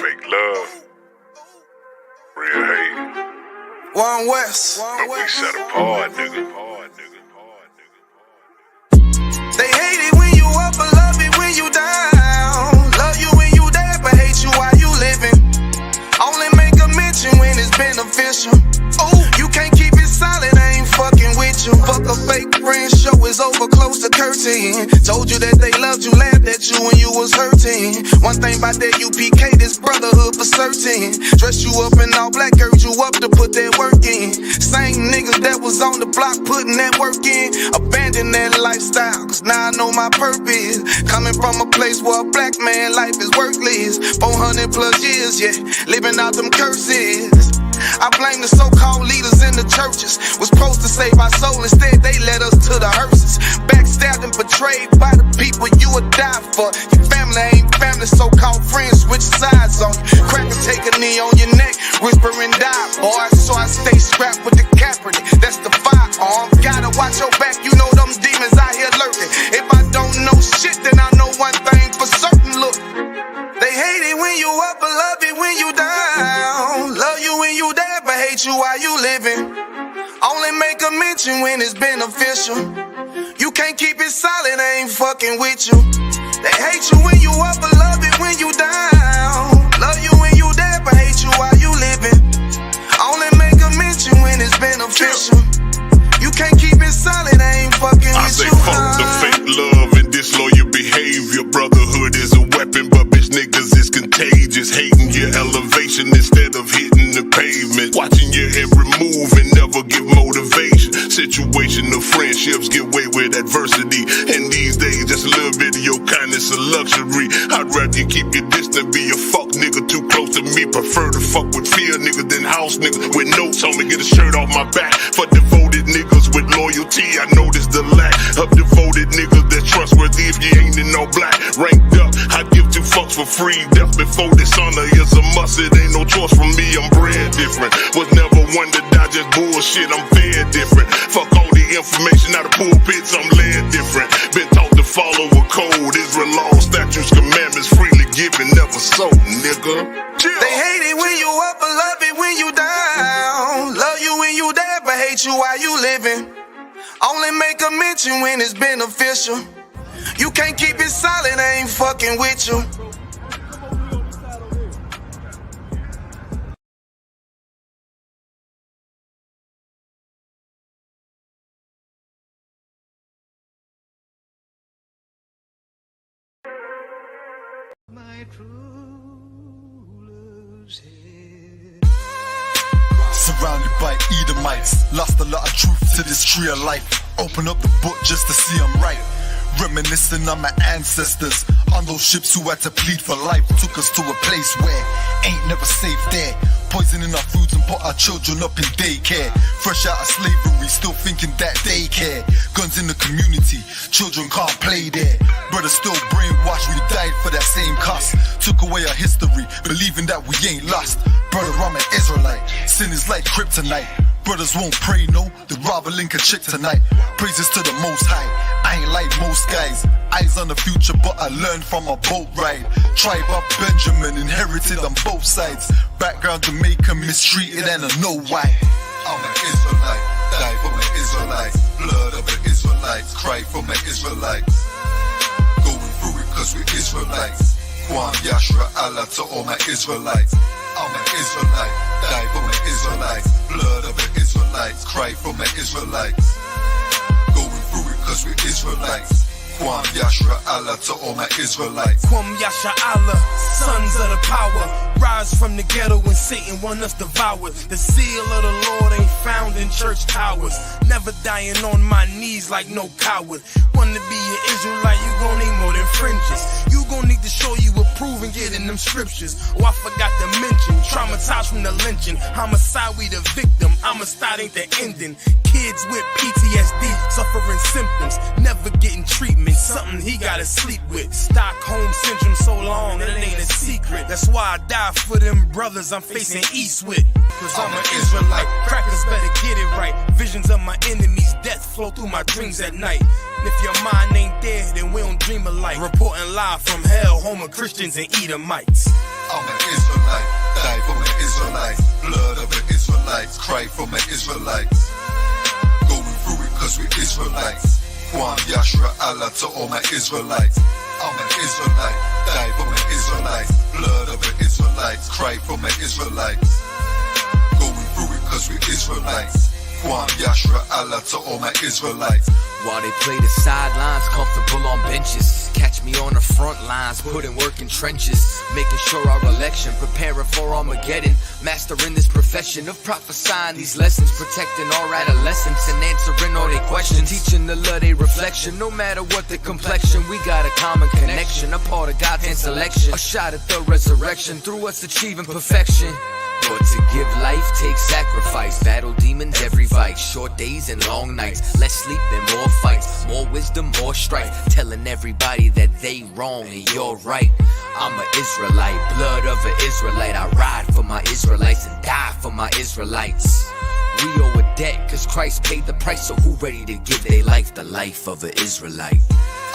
fake love, real hate. One West. But we set apart, nigga. They hate it when you up, but love it when you down. Love you when you dead, but hate you while you living. Only make a mention when it's beneficial. Oh, you can't keep it silent, I ain't fucking with you. Fuck a fake friend, show is over, close to curtain. Told you that they loved you, laughed at you when you was hurting. One thing about that ISUPK, this brotherhood for certain. Dress you up in all black, urge you up to put that work in. Same niggas that was on the block putting that work in, abandon that lifestyle, cause now I know my purpose. Coming from a place where a black man life is worthless. 400 plus years, yeah, living out them curses. I blame the so-called leaders in the churches. Was supposed to save our soul, instead they led us to the hearses. Backstabbed and betrayed by the people you would die for. Your family ain't family, so-called friends switch sides on you. Crack and take a knee on your neck, whisper and die, boy. So I stay strapped with the Kaepernick, that's the firearm. Gotta watch your back, you know them demons out here lurking. If I don't know shit, then I know one thing for certain, look. They hate it when you up, but love it when you down. Love you when you dead, but hate you while you living. Only make a mention when it's beneficial. You can't keep it silent, I ain't fucking with you. They hate you when you up, but love it when you down. Love you when you dead, but hate you while you living. Only make a mention when it's beneficial. You can't keep it silent, I ain't fucking with you. I say fuck the fake love and disloyal behavior. Brotherhood is a weapon, but bitch niggas is contagious. Hating your elevation instead of hitting the pavement. Watching your every move and never give motivation. Situational friendships get way with adversity. And these days, just a little bit of your kindness a luxury. I'd rather you keep your distance, be a fuck nigga too close to me. Prefer to fuck with fear niggas than house niggas with notes on me. Get a shirt off my back for devoted niggas with loyalty. I notice the lack of devoted niggas that's trustworthy if you ain't in no black. Ranked up, I give two fucks for free. Death before dishonor is a must. It ain't no choice for me, I'm bred different. Was never one to die, just bullshit, I'm fed different. Fuck all the information out of pulpits, I'm led different. Been taught to follow a code. Israel law, statutes, commandments, freely given, never sold, nigga. They hate it when you up, but love it when you down. Love you when you dead, but hate you while you living. Only make a mention when it's beneficial. You can't keep it silent, I ain't fucking with you. My true love's here. Surrounded by Edomites, lost a lot of truth to this tree of life. Open up the book just to see I'm right. Reminiscing on my ancestors, on those ships who had to plead for life. Took us to a place where ain't never safe there. Poisoning our foods and put our children up in daycare. Fresh out of slavery, still thinking that they care. Guns in the community, children can't play there. Brothers still brainwashed, we died for that same cost. Took away our history, believing that we ain't lost. Brother, I'm an Israelite, sin is like kryptonite. Brothers won't pray, no, they'd rather link a chick tonight. Praises to the Most High, I ain't like most guys. Eyes on the future, but I learned from a boat ride. Tribe of Benjamin, inherited on both sides. Background Jamaica, mistreated and I know why. I'm an Israelite, die for my Israelites. Blood of the Israelites, cry for my Israelites. Going through it cause we're Israelites. Kwam Yashra Allah to all my Israelites. I'm an Israelite, die for my Israelites. Blood of the Israelites, cry for my Israelites. Going through it cause we're Israelites. Kwam Yashra Allah to all my Israelites. Kwam Yasha Allah, sons of the power. Rise from the ghetto when Satan want us devoured. The seal of the Lord ain't found in church towers. Never dying on my knees like no coward. Wanna be an Israelite, you gon' need more than fringes. You gon' need to show you approve and get in them scriptures. Oh, I forgot to mention, traumatized from the lynching. Homicide, we the victim, homicide ain't the ending. Kids with PTSD, suffering symptoms, never getting treatment. Something he gotta sleep with. Stockholm syndrome so long that it ain't a secret. That's why I die for them brothers I'm facing east with. Cause I'm an Israelite. Crackers better get it right. Visions of my enemies, death flow through my dreams at night. And if your mind ain't there, then we don't dream alike. Reporting live from hell, home of Christians and Edomites. I'm an Israelite. for my Israelites. Going through it cause we Israelites. Kwam Yashra Allah to all my Israelites. I'm an Israelite, die for my Israelites. Blood of the Israelites, cry for my Israelites. Going through it cause we Israelites. Kwam Yashra Allah to all my Israelites. While they play the sidelines, comfortable on benches. Catch me on the front lines, putting work in trenches. Making sure our election, preparing for Armageddon. Mastering this profession of prophesying these lessons. Protecting our adolescents and answering all their questions. Teaching the love they reflection, no matter what the complexion. We got a common connection, a part of God's hand selection. A shot at the resurrection, through us achieving perfection. But to give life takes sacrifice. Battle demons every vice. Short days and long nights. Less sleep and more fights. More wisdom, more strife. Telling everybody that they wrong and you're right. I'm an Israelite, blood of an Israelite. I ride for my Israelites and die for my Israelites. We owe a debt cause Christ paid the price. So who ready to give their life the life of an Israelite?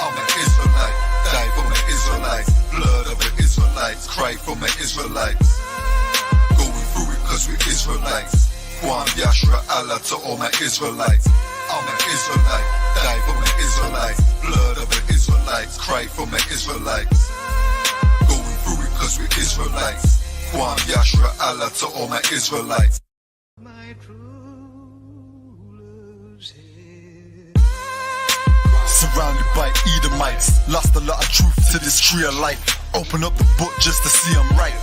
I'm an Israelite, die for my Israelites. Blood of the Israelites, cry for my Israelites. Going through it cause we Israelites. Kwam Yashra Allah to all my Israelites. I'm an Israelite, die for my Israelites. Blood of the Israelites, cry for my Israelites. Going through it cause we Israelites. Kwam Yashra Allah to all my Israelites. My true love's here. Surrounded by Edomites, lost a lot of truth to this tree of life. Open up the book just to see I'm right.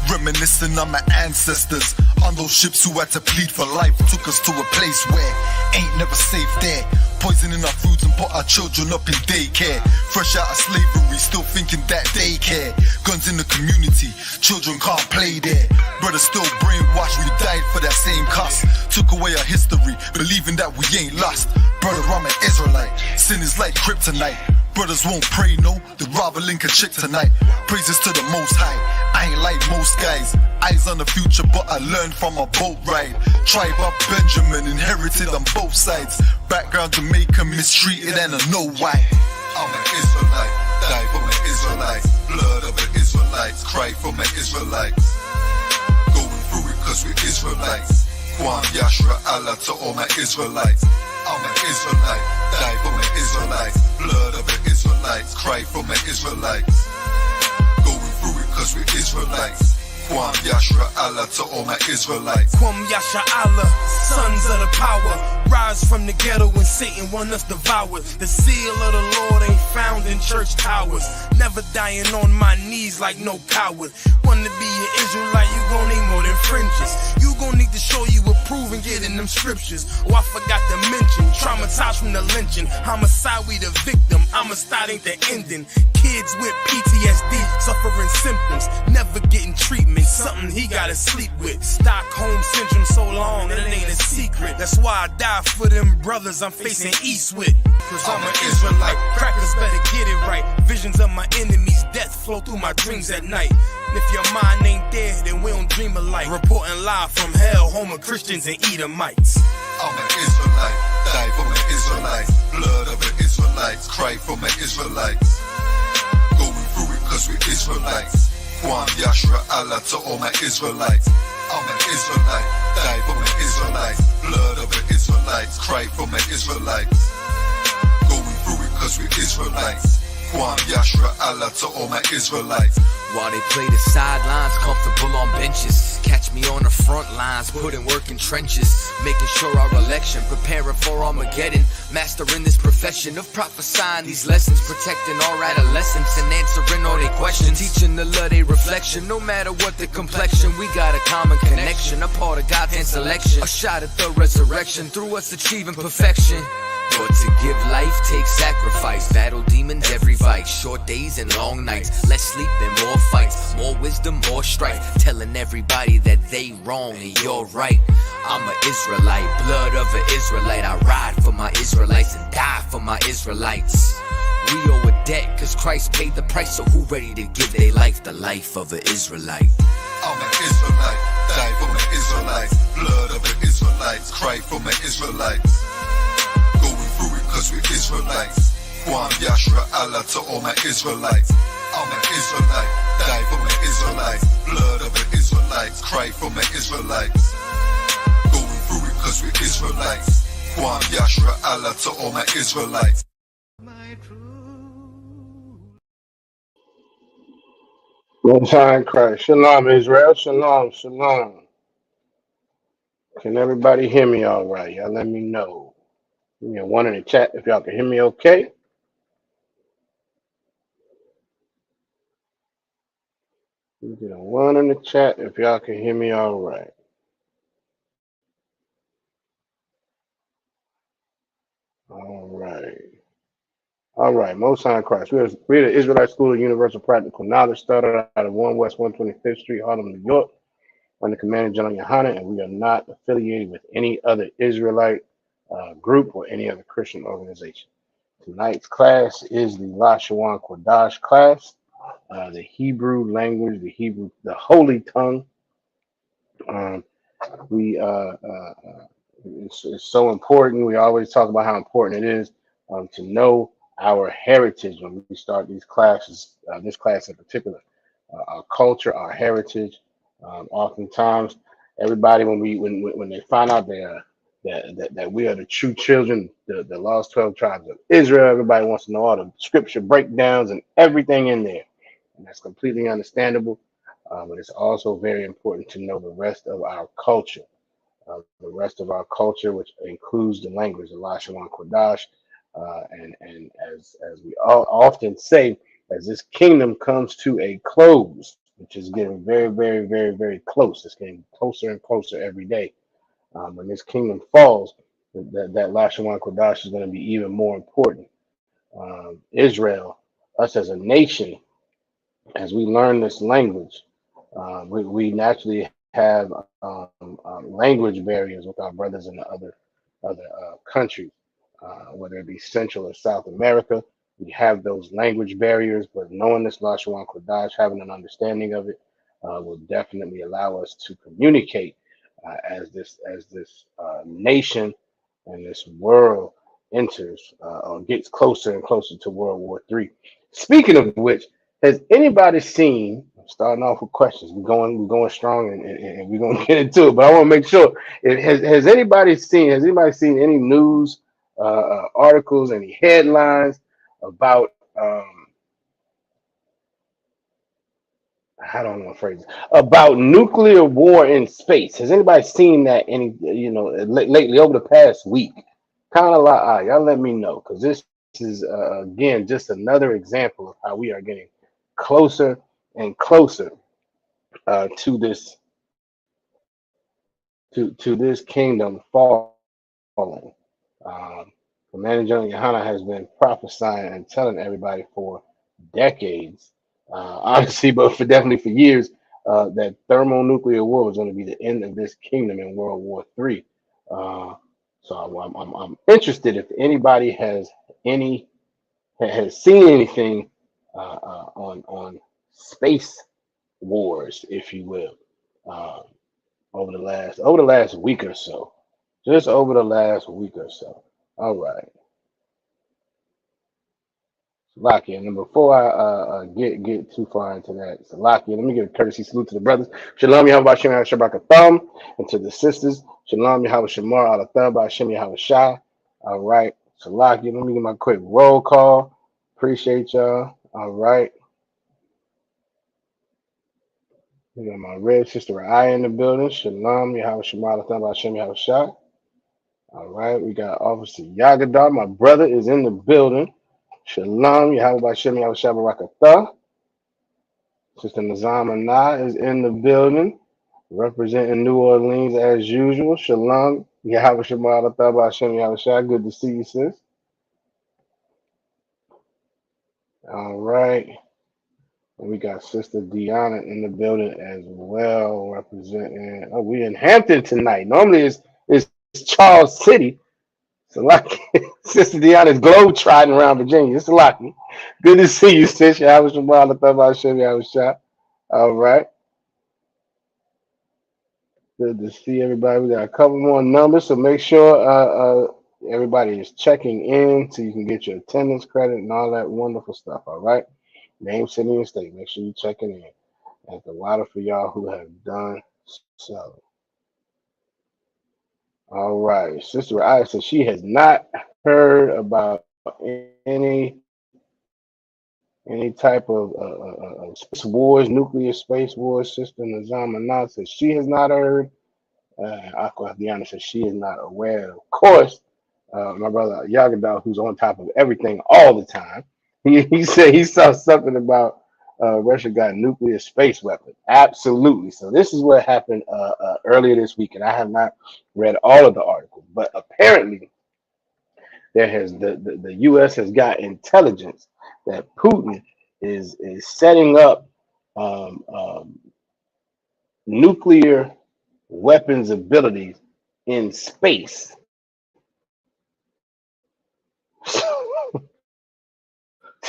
Reminiscing on my ancestors, on those ships who had to plead for life. Took us to a place where ain't never safe there. Poisoning our foods and put our children up in daycare. Fresh out of slavery, still thinking that they care. Guns in the community, children can't play there. Brothers still brainwashed, we died for that same cost. Took away our history, believing that we ain't lost. Brother, I'm an Israelite, sin is like kryptonite. Brothers won't pray, no, they'd rather link a chick tonight. Praises to the Most High, I ain't like most guys. Eyes on the future, but I learned from a boat ride. Tribe of Benjamin, inherited on both sides. Background Jamaican, mistreated and I know why. I'm an Israelite, die for my Israelites. Blood of the Israelites, cry for my Israelites. Going through it cause we Israelites. Kwam Yashra Allah to all my Israelites. I'm an Israelite, die for my Israelites. Blood of the Israelites, cry for my Israelites. Going through it cause we Israelites. Kwam Yashra Allah to all my Israelites. Kwam Yasha Allah, sons of the power. Rise from the ghetto when Satan want us devoured. The seal of the Lord ain't found in church towers. Never dying on my knees like no coward. Wanna be an Israelite, you gon' need more than fringes. You gon' need to show you approve and get in them scriptures. Oh, I forgot to mention, traumatized from the lynching. Homicide, we the victim, Amistad ain't the ending. Kids with PTSD, suffering symptoms, never getting treatment. Something he gotta sleep with. Stockholm syndrome so long that it ain't a secret. That's why I die for them brothers I'm facing east with. Cause I'm an Israelite. Crackers better get it right. Visions of my enemies, death flow through my dreams at night. And if your mind ain't there, then we don't dream alike. Reporting live from hell, home of Christians and Edomites. I'm an Israelite, die for my Israelites. Blood of the Israelites, cry for my Israelites. Going through it cause we Israelites. Kwam Yashra Allah to all my Israelites. I'm an Israelite, die for my Israelites. Blood of the Israelites, cry for my Israelites. Going through it cause we Israelites. Kwam Yashra Allah to all my Israelites. While they play the sidelines, comfortable on benches. Catch me on the front lines, putting work in trenches. Making sure our election, preparing for Armageddon. Mastering this profession of prophesying these lessons. Protecting our adolescents and answering all their questions. Teaching the love they reflection, no matter what the complexion. We got a common connection, a part of God's hand selection. A shot at the resurrection, through us achieving perfection. But to give life takes sacrifice. Battle demons every vice. Short days and long nights. Less sleep and more fights. More wisdom, more strife. Telling everybody that they wrong and you're right. I'm an Israelite, blood of an Israelite. I ride for my Israelites and die for my Israelites. We owe a debt cause Christ paid the price. So who ready to give their life the life of an Israelite? I'm an Israelite, die for my Israelites. Blood of the Israelites, cry for my Israelites. Going through it cause we Israelites. Kwam Yashra Allah to all my Israelites. I'm an Israelite, die for my Israelites. Blood of the Israelites, cry for my Israelites. Going through it we Israelites. Kwam Yashra Allah to all my Israelites. My true Most High in Christ. Shalom, Israel. Shalom, shalom. Can everybody hear me all right? Y'all let me know. Give me a one in the chat if y'all can hear me okay. Get a one in the chat if y'all can hear me all right. All right. All right. Most High in Christ. We're the Israelite School of Universal Practical Knowledge, started out of 1 West 125th Street, Harlem, New York, under Commander General Yohana, and we are not affiliated with any other Israelite group or any other Christian organization. Tonight's class is the Lashawan Qadash class, the Hebrew language, the holy tongue. Um, we it's so important. We always talk about how important it is to know our heritage when we start these classes. This class in particular, our culture, our heritage. Oftentimes, everybody when they find out that we are the true children, the lost 12 tribes of Israel, everybody wants to know all the scripture breakdowns and everything in there, and that's completely understandable. But it's also very important to know the rest of our culture. Which includes the language of Lashawan Qadash, and as we all often say, as this kingdom comes to a close, which is getting very, very, very, very close. It's getting closer and closer every day. When this kingdom falls, that Lashawan Qadash is going to be even more important. Israel, us as a nation, as we learn this language, we naturally have language barriers with our brothers in the other countries, whether it be Central or South America. We have those language barriers, but knowing this Lashawan Qadash, having an understanding of it, will definitely allow us to communicate as this nation and this world enters or gets closer and closer to World War III. Speaking of which, has anybody seen? I'm starting off with questions. We're going strong, and we're gonna get into it. But I want to make sure. Has anybody seen? Has anybody seen any news articles, any headlines about? How do I want to phrase it? About nuclear war in space. Has anybody seen that? Lately over the past week? Kind of like, y'all let me know, because this is again just another example of how we are getting closer and closer to this kingdom falling. Um, Commander General Yohana has been prophesying and telling everybody for decades, honestly, but definitely for years, that thermonuclear war was going to be the end of this kingdom in World War III. So I'm interested if anybody has seen anything on space wars, if you will, uh, over the last week or so, just over the last week or so. All right, Salakia. And before I get too far into that, Salakia, let me give a courtesy salute to the brothers. Shalom Yahweh Shem Shabbat Thumb, and to the sisters. Shalom Yahweh Shamar Al Thumb by Shem Yahweh Shai. All right, Salakia. Let me get my quick roll call. Appreciate y'all. All right. We got my red sister I in the building. Shalom Yahweh Shamar Al Thumb by Shem Yahweh Shai. All right, we got Officer Yagadar. My brother is in the building. Shalom, Yahweh Bashem, Yahweh Shabbarakatah. Sister Nazama Na is in the building, representing New Orleans as usual. Shalom, Yahweh Shabbarakatah, Bashem, Yahweh Shah. Good to see you, sis. All right. And we got Sister Deanna in the building as well, representing. Oh, we in Hampton tonight. Normally it's Charles City. So lucky. Sister Deanna's globe trotting around Virginia. It's lucky. Good to see you, sis. I was from I was shot. All right. Good to see everybody. We got a couple more numbers, so make sure everybody is checking in so you can get your attendance credit and all that wonderful stuff. All right. Name, city, and state. Make sure you're checking in. And the water for y'all who have done so. All right. Sister I said she has not heard about any type of space wars, nuclear space wars. Sister Nazama Nas says she has not heard. Aqua Diana says she is not aware. Of course, my brother Yagadal, who's on top of everything all the time, he said he saw something about Russia got nuclear space weapons. Absolutely. So this is what happened earlier this week, and I have not read all of the articles, but apparently the U.S. has got intelligence that Putin is setting up um, um, nuclear weapons abilities in space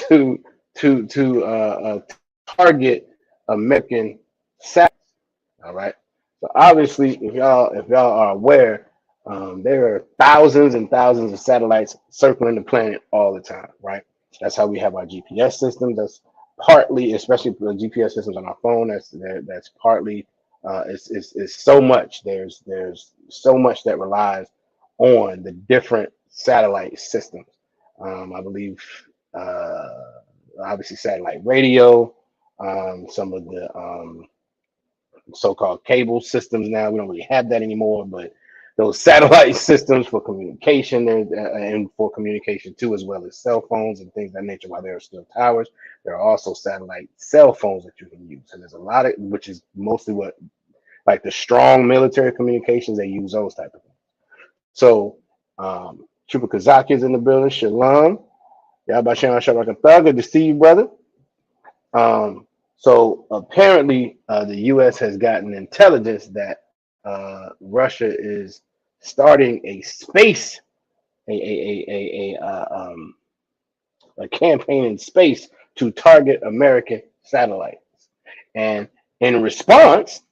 to target American satellites. All right. So obviously, if y'all are aware, there are thousands and thousands of satellites circling the planet all the time. Right. That's how we have our GPS systems. That's partly, especially the GPS systems on our phone. That's partly. It's so much. There's so much that relies on the different satellite systems. I believe, uh, obviously, satellite radio. Some of the so-called cable systems now. We don't really have that anymore, but those satellite systems for communication and for communication too, as well as cell phones and things of that nature. While there are still towers, there are also satellite cell phones that you can use. And there's a lot of, which is mostly what, like the strong military communications, they use those type of things. So, Trooper Kazaki is in the building. Shalom. Yabashana Shabaka Thug. Good to see you, brother. So apparently, the U.S. has gotten intelligence that Russia is starting a campaign in space to target American satellites. And in response,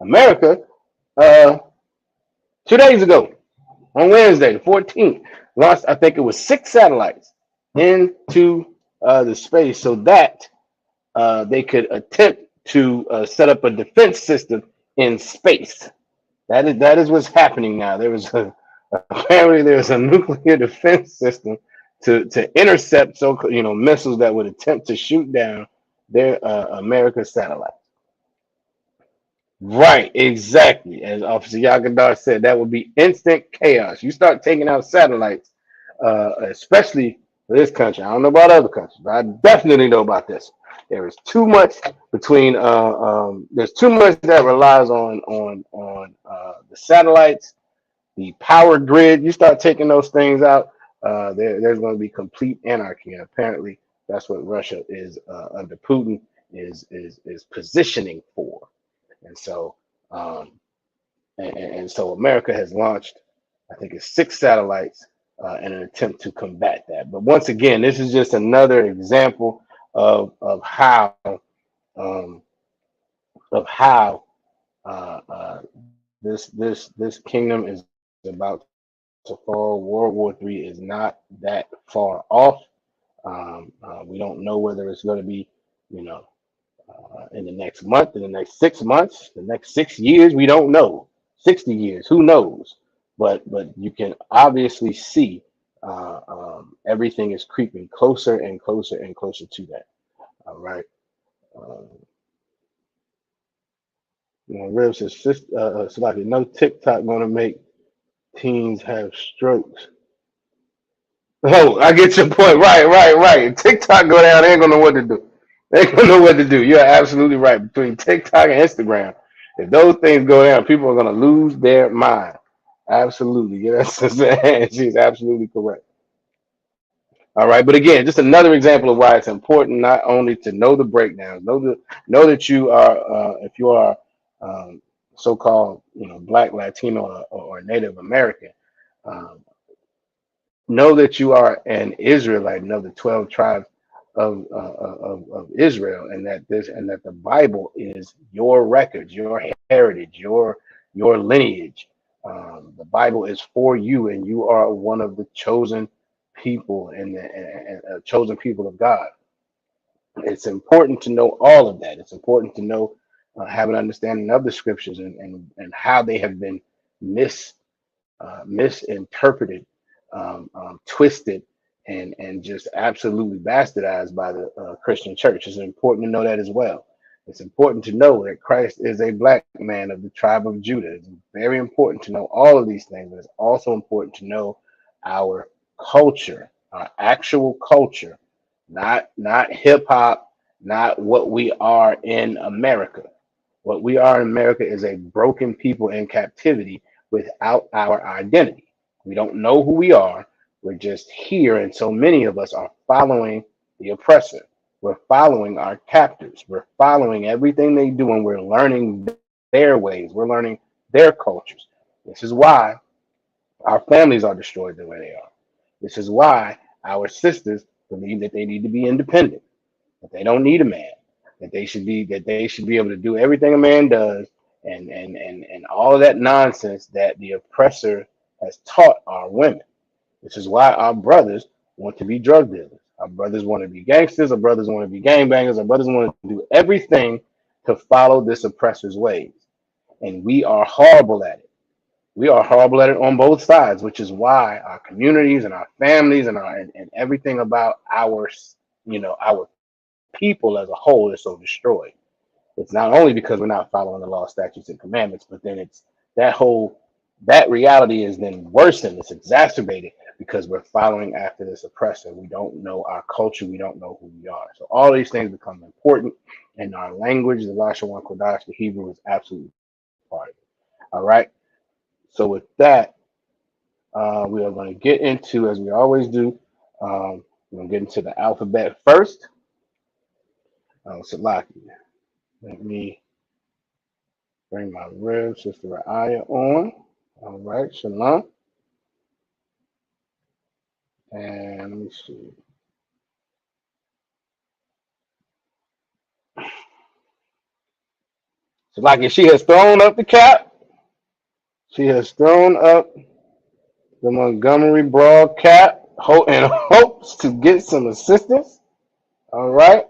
America, uh, 2 days ago, on Wednesday, the 14th, launched, I think it was 6 satellites into the space so that they could attempt to set up a defense system in space. That is what's happening now. Apparently there's a nuclear defense system to intercept missiles that would attempt to shoot down their American satellite. Right, exactly. As Officer Yagadar said, that would be instant chaos. You start taking out satellites, especially for this country. I don't know about other countries, but I definitely know about this. There is too much there's too much that relies on the satellites, the power grid. You start taking those things out, there's going to be complete anarchy. And apparently, that's what Russia is under Putin is positioning for. And so, um, and so America has launched, I think it's 6 satellites in an attempt to combat that. But once again, this is just another example of how um, of how this kingdom is about to fall. World War III is not that far off. We don't know whether it's going to be, you know, in the next month, in the next 6 months, the next 6 years. We don't know. 60 years, who knows? But you can obviously see everything is creeping closer and closer and closer to that. All right. Um, Rev says, Salaki, no TikTok gonna make teens have strokes. Oh, I get your point. Right. TikTok go down, they ain't gonna know what to do. They ain't gonna know what to do. You're absolutely right. Between TikTok and Instagram, if those things go down, people are gonna lose their mind. Absolutely. Yeah, she's absolutely correct. All right, but again, just another example of why it's important not only to know the breakdowns, know that you are, if you are um, so-called, Black, Latino, or Native American, um, know that you are an Israelite, know the 12 tribes of Israel, and that the Bible is your record, your heritage, your lineage. The Bible is for you, and you are one of the chosen people and chosen people of God. It's important to know all of that. It's important to know, have an understanding of the scriptures and how they have been misinterpreted, twisted, and just absolutely bastardized by the Christian church. It's important to know that as well. It's important to know that Christ is a black man of the tribe of Judah. It's very important to know all of these things, but it's also important to know our culture, our actual culture, not hip hop, not what we are in America. What we are in America is a broken people in captivity without our identity. We don't know who we are. We're just here, and so many of us are following the oppressor. We're following our captors. We're following everything they do, and we're learning their ways. We're learning their cultures. This is why our families are destroyed the way they are. This is why our sisters believe that they need to be independent, that they don't need a man, that they should be able to do everything a man does, and all of that nonsense that the oppressor has taught our women. This is why our brothers want to be drug dealers. Our brothers want to be gangsters. Our brothers want to be gangbangers. Our brothers want to do everything to follow this oppressor's ways. And we are horrible at it. We are horrible at it on both sides, which is why our communities and our families and everything about our people as a whole is so destroyed. It's not only because we're not following the law, statutes, and commandments, but then it's that reality is then worsened. It's exacerbated because we're following after this oppressor. We don't know our culture. We don't know who we are. So all these things become important. And our language, the Lashawan Qadash, the Hebrew, is absolutely part of it. All right. So with that, we are going to get into, as we always do, we're going to get into the alphabet first. Salaki, let me bring my Rev, Sister Ra'aya, on. All right, Shalom. And let me see. Salaki, she has thrown up the cap. She has thrown up the Montgomery Broad cap in hopes to get some assistance. All right.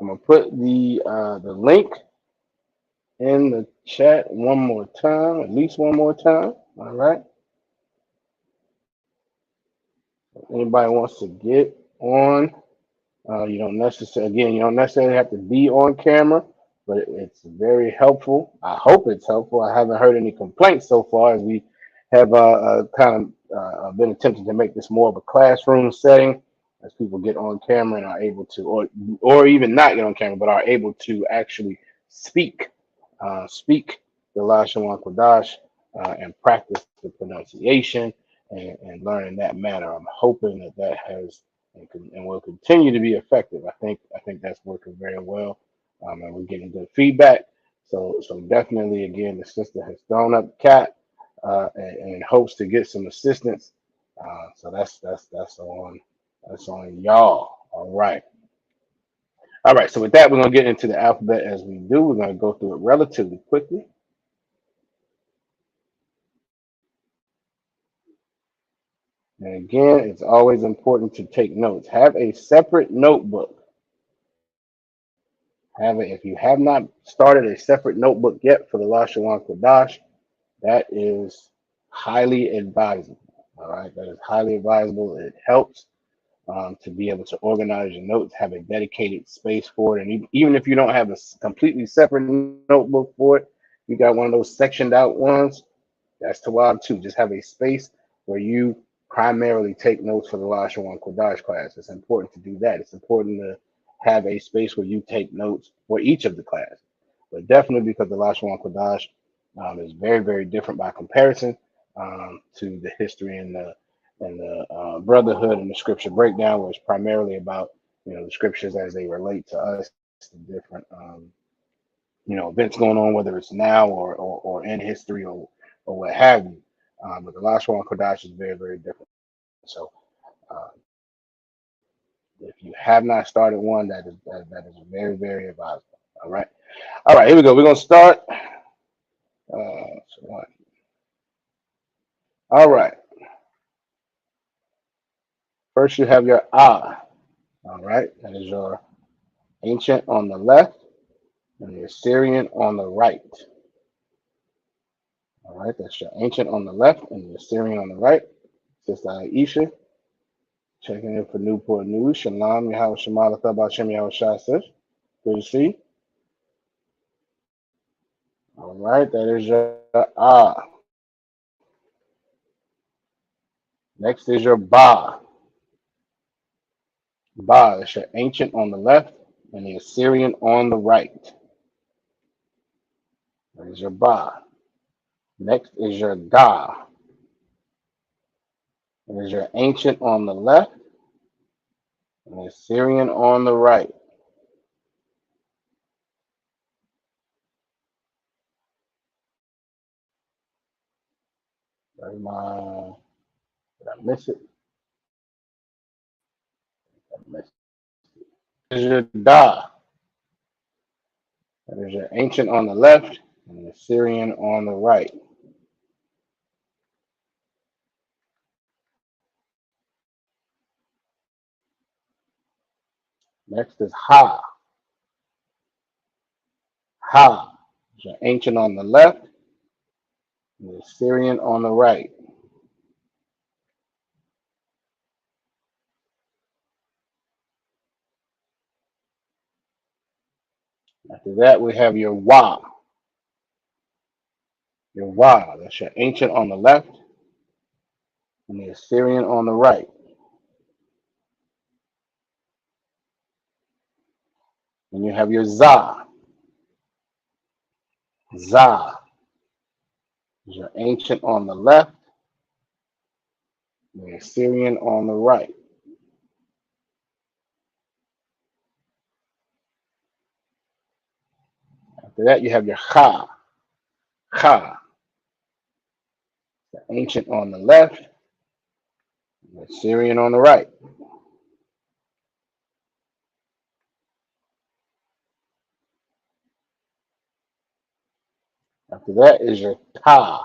I'm gonna put the link in the chat one more time, at least one more time. All right. Anybody wants to get on, you don't necessarily have to be on camera, but it's very helpful. I hope it's helpful. I haven't heard any complaints so far, as we have kind of been attempting to make this more of a classroom setting, as people get on camera and are able to, or even not get on camera, but are able to actually speak the Lashawan Qadash and practice the pronunciation and learn in that manner. I'm hoping that has and will continue to be effective. I think that's working very well, and we're getting good feedback. So definitely, again, the sister has thrown up the cat and hopes to get some assistance. So that's on y'all. All right. All right. So with that, we're gonna get into the alphabet as we do. We're gonna go through it relatively quickly. And again, it's always important to take notes. Have a separate notebook. If you have not started a separate notebook yet for the Lashawan Qadash, that is highly advisable. All right, that is highly advisable. It helps to be able to organize your notes, have a dedicated space for it. And even if you don't have a completely separate notebook for it, you got one of those sectioned out ones, that's Tawab too. Just have a space where you primarily take notes for the Lashawan Qadash class. It's important to do that. It's important to have a space where you take notes for each of the classes. But definitely, because the Lashawan Qadash is very, very different by comparison to the history and the brotherhood and the scripture breakdown, where it's primarily about the scriptures as they relate to us, the different events going on, whether it's now or in history or what have you. But the Lashawan Qadash is very, very different. So if you have not started one, that is very, very advisable. All right. Here we go. We're gonna start. All right. First, you have your Ah. All right. That is your ancient on the left and your Syrian on the right. All right, that's your ancient on the left and the Assyrian on the right. Sister Aisha, checking in for Newport News. Shalom, Yahweh Shemala Thabah Shem Yahweh Shai says. Good to see. All right, that is your Ah. Next is your Ba. Ba is your ancient on the left and the Assyrian on the right. That is your Ba. Next is your Ga. That is your ancient on the left and the Assyrian on the right. That's my, did I miss it? I missed it. That is your Da. That is your ancient on the left and the Assyrian on the right. Next is Ha. Ha is your ancient on the left and the Assyrian on the right. After that, we have your Wa. Your Wa, that's your ancient on the left and the Assyrian on the right. And you have your Za. Za is your ancient on the left and the Assyrian on the right. After that, you have your Cha. Cha, the ancient on the left and the Assyrian on the right. After that is your Ta.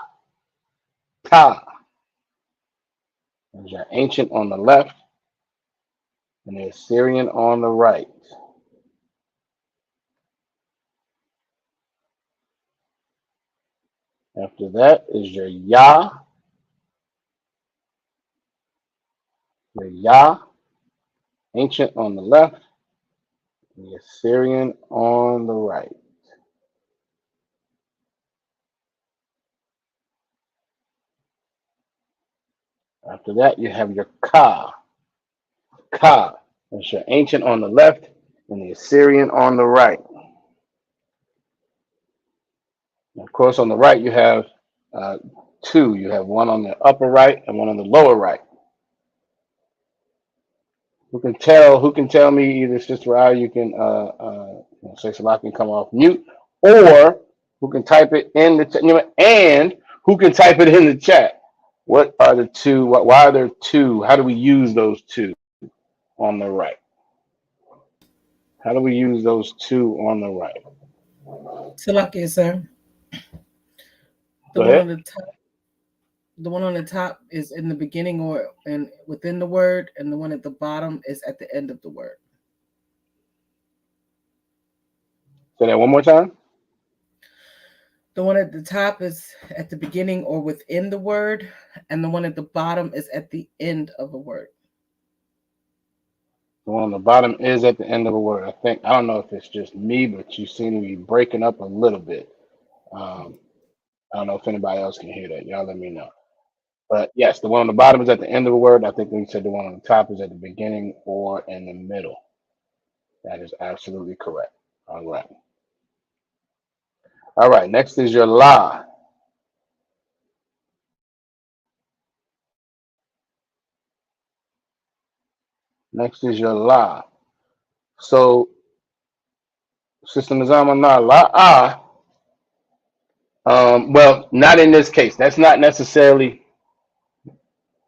Ta is your ancient on the left and the Assyrian on the right. After that is your Ya. Your Ya, ancient on the left and the Assyrian on the right. After that, you have your Ka. Ka is your ancient on the left and the Assyrian on the right. And of course, on the right, you have two. You have one on the upper right and one on the lower right. Who can tell? Who can tell me either Sister Rao, you can say Salah can come off mute, or who can type it in the chat, and who can type it in the chat? What are the two? Why are there two? How do we use those two on the right? How do we use those two on the right? Tilaki, sir. The Go one on ahead. the top. The one on the top is in the beginning or and within the word, and the one at the bottom is at the end of the word. Say that one more time. The one at the top is at the beginning or within the word, and the one at the bottom is at the end of a word. The one on the bottom is at the end of a word. I don't know if it's just me, but you seem to be breaking up a little bit. I don't know if anybody else can hear that. Y'all let me know. But yes, the one on the bottom is at the end of a word. I think we said the one on the top is at the beginning or in the middle. That is absolutely correct. All right. All right. Next is your La. Next is your La. So, Sister Nizama Na La well, not in this case. That's not necessarily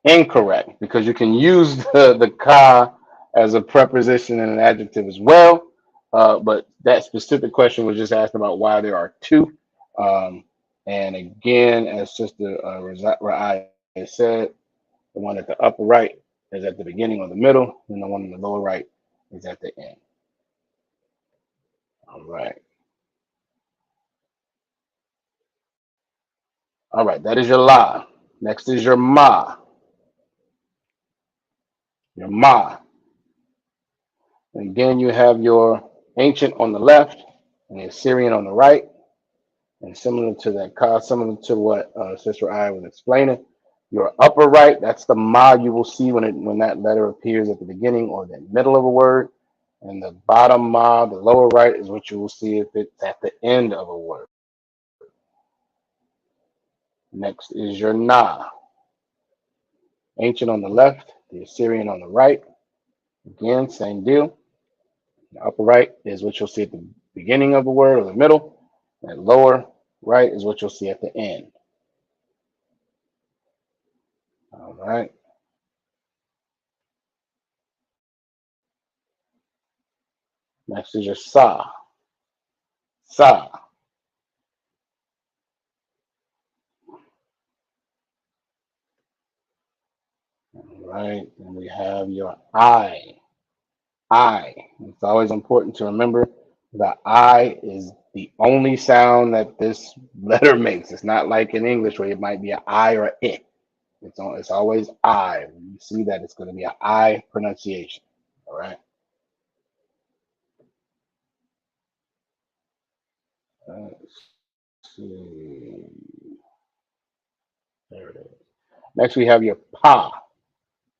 incorrect because you can use the ka as a preposition and an adjective as well. But that specific question was just asking about why there are two. And again, as Sister Ra'ai said, the one at the upper right is at the beginning or the middle, and the one in the lower right is at the end. All right. All right, that is your la. Next is your ma. Your ma. And again, you have your ancient on the left and the Assyrian on the right. And similar to that, similar to what Sister I was explaining, your upper right, that's the ma you will see when that letter appears at the beginning or the middle of a word. And the bottom ma, the lower right, is what you will see if it's at the end of a word. Next is your na. Ancient on the left, the Assyrian on the right. Again, same deal. The upper right is what you'll see at the beginning of a word or the middle. That lower right is what you'll see at the end. All right. Next is your sa. Sa. All right. And we have your I. I. It's always important to remember the I is the only sound that this letter makes. It's not like in English where it might be an I or an I. It's always I. When you see that, it's going to be an I pronunciation. All right. Let's see. There it is. Next, we have your pa.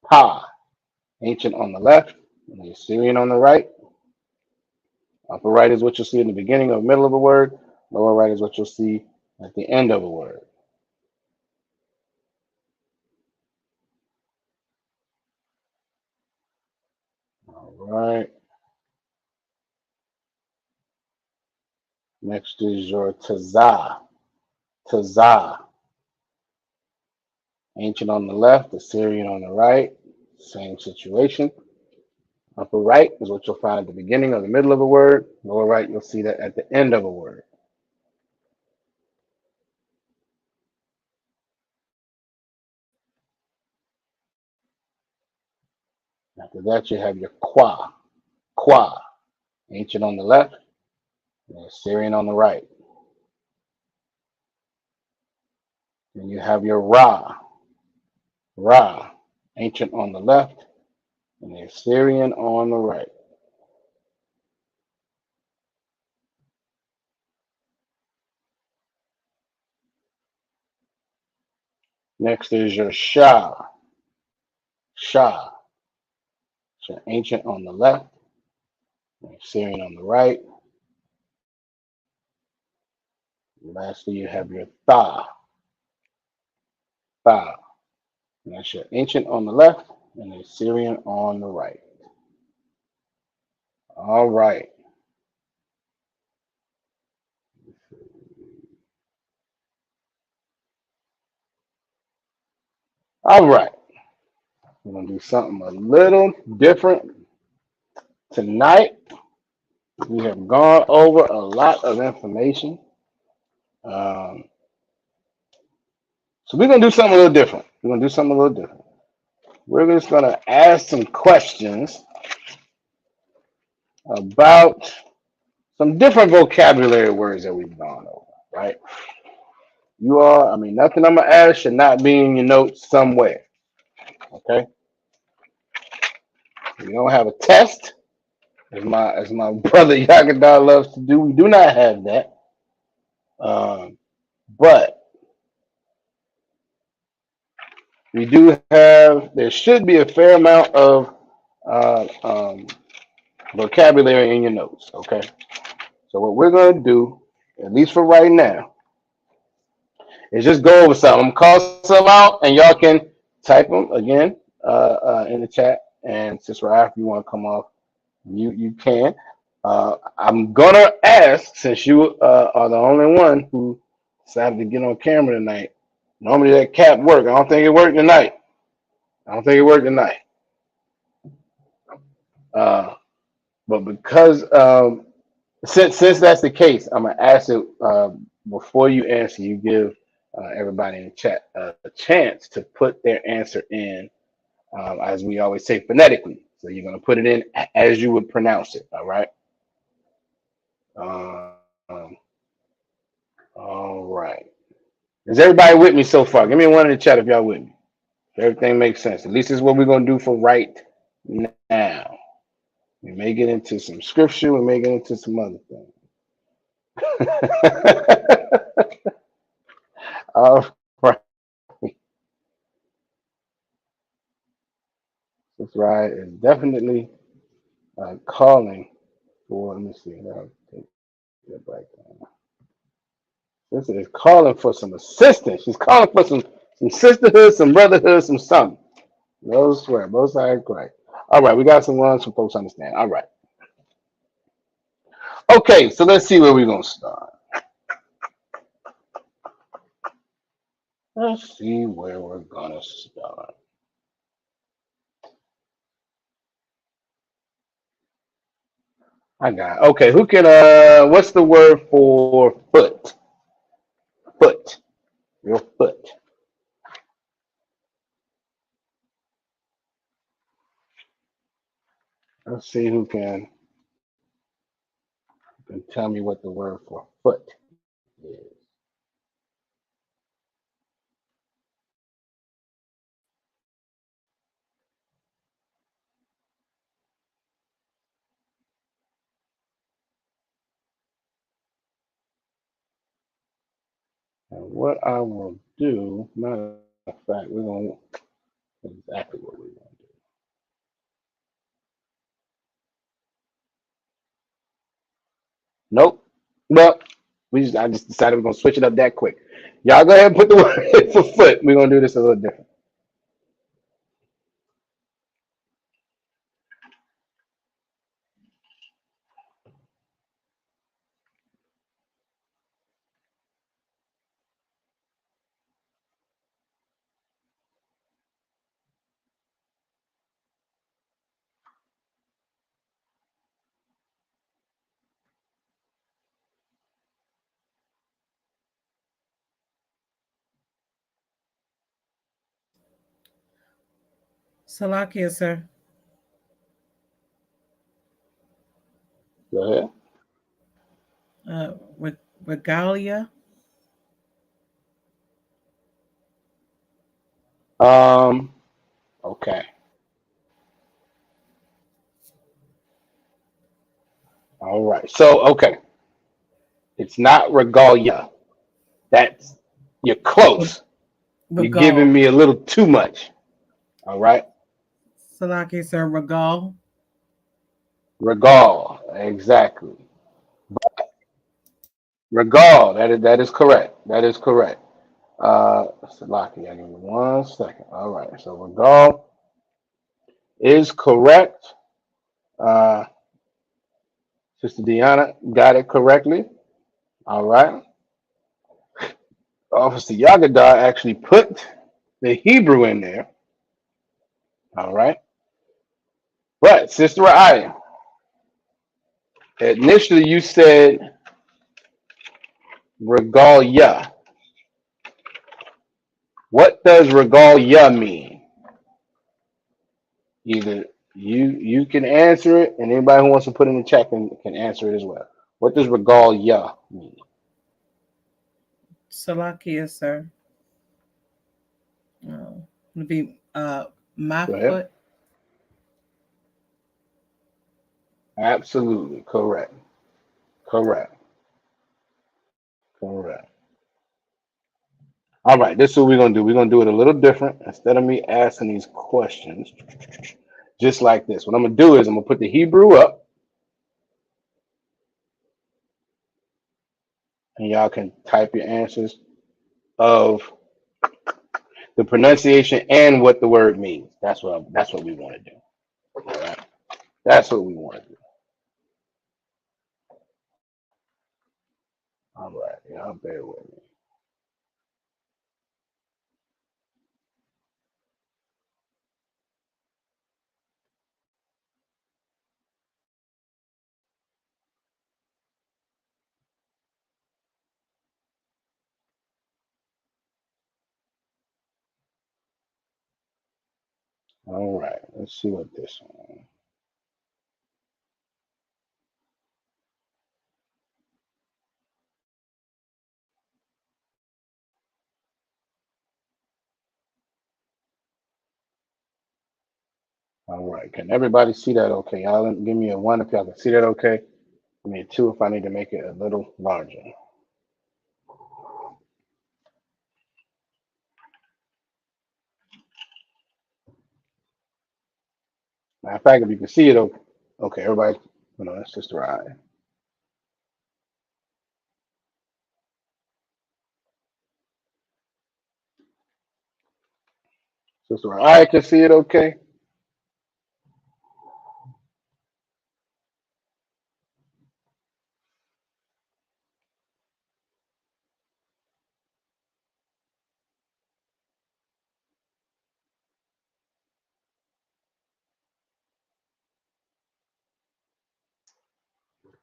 Pa. Ancient on the left, and the Assyrian on the right. Upper right is what you'll see in the beginning or middle of a word. Lower right is what you'll see at the end of a word. All right. Next is your taza. Taza. Ancient on the left, Assyrian on the right. Same situation. Upper right is what you'll find at the beginning or the middle of a word. Lower right, you'll see that at the end of a word. After that, you have your qua. Qua. Ancient on the left, and Assyrian on the right. Then you have your ra. Ra. Ancient on the left, and the Assyrian on the right. Next is your Shah. Shah. So ancient on the left, and Assyrian on the right. Lastly, you have your Tha. Tha. And that's your ancient on the left and the Assyrian on the right. All right. All right. We're going to do something a little different tonight. We have gone over a lot of information. So we're going to do something a little different. We're just going to ask some questions about some different vocabulary words that we've gone over, right? Nothing I'm going to ask should not be in your notes somewhere, okay? We don't have a test, as my brother Yakadar loves to do. We do not have that. But we do have, there should be a fair amount of vocabulary in your notes, okay? So what we're going to do, at least for right now, is just go over some. I'm going to call some out, and y'all can type them again in the chat. And since Ralph, if you want to come off, you can. I'm going to ask, since you are the only one who decided to get on camera tonight. Normally that cap work. I don't think it worked tonight. But because since that's the case, I'm gonna ask it before you answer. You give everybody in the chat a chance to put their answer in, as we always say, phonetically. So you're gonna put it in as you would pronounce it. All right. Um, all right. Is everybody with me so far? Give me a one in the chat if y'all with me. If everything makes sense. At least this is what we're gonna do for right now. We may get into some scripture. We may get into some other things. All right. That's right. It's definitely calling for. Let me see. I'll take that back down. This is calling for some assistance. She's calling for some sisterhood, some brotherhood, some something. Those swear, both sides right. All right, we got some ones some folks understand. All right. Okay, so let's see where we're gonna start. Let's see where we're gonna start. I got okay. Who can what's the word for foot? Foot. Your foot. Let's see who can tell me what the word for foot is. And what I will do, matter of fact, we're gonna exactly what we're gonna do. Nope. Well, I just decided we're gonna switch it up that quick. Y'all go ahead and put the word for foot. We're gonna do this a little different. Salakia, sir. Go ahead. Uh, regalia. Um, okay. All right. So okay. It's not regalia. That's you're close. You're Regal. giving me a little too much. All right. Salakia, sir. Regal. Regal. Exactly. Regal. That is correct. That is correct. Salaki, give me 1 second. All right. So regal is correct. Uh, Sister Deanna got it correctly. All right. Officer Yagadar actually put the Hebrew in there. All right. But Sister Aya, initially you said regalia. What does regalia mean? Either you can answer it, and anybody who wants to put in the chat can answer it as well. What does regalia mean? Salakia, sir. Would be my Go ahead. foot. Absolutely correct. Correct. Correct. All right, this is what we're gonna do. We're gonna do it a little different. Instead of me asking these questions, just like this. What I'm gonna do is I'm gonna put the Hebrew up, and y'all can type your answers of the pronunciation and what the word means. That's what we want to do. All right. That's what we want to do. All right, y'all bear with me. All right, let's see what this one. All right. Can everybody see that okay? Y'all give me a one if y'all can see that okay. Give me a two if I need to make it a little larger. Matter of fact, if you can see it okay, okay everybody, no, that's just right. Sister I can see it okay.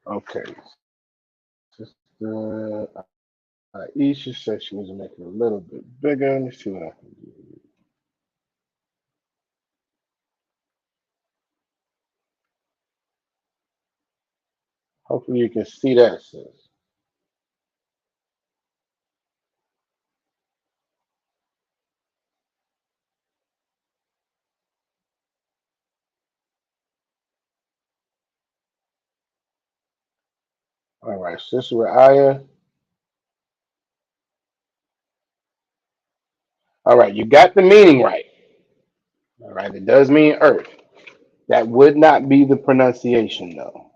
Okay. Sister Aisha said she was making it a little bit bigger. Let me see what I can do. Hopefully you can see that, sis. All right, Sister Aya. All right, you got the meaning right. All right, it does mean earth. That would not be the pronunciation though.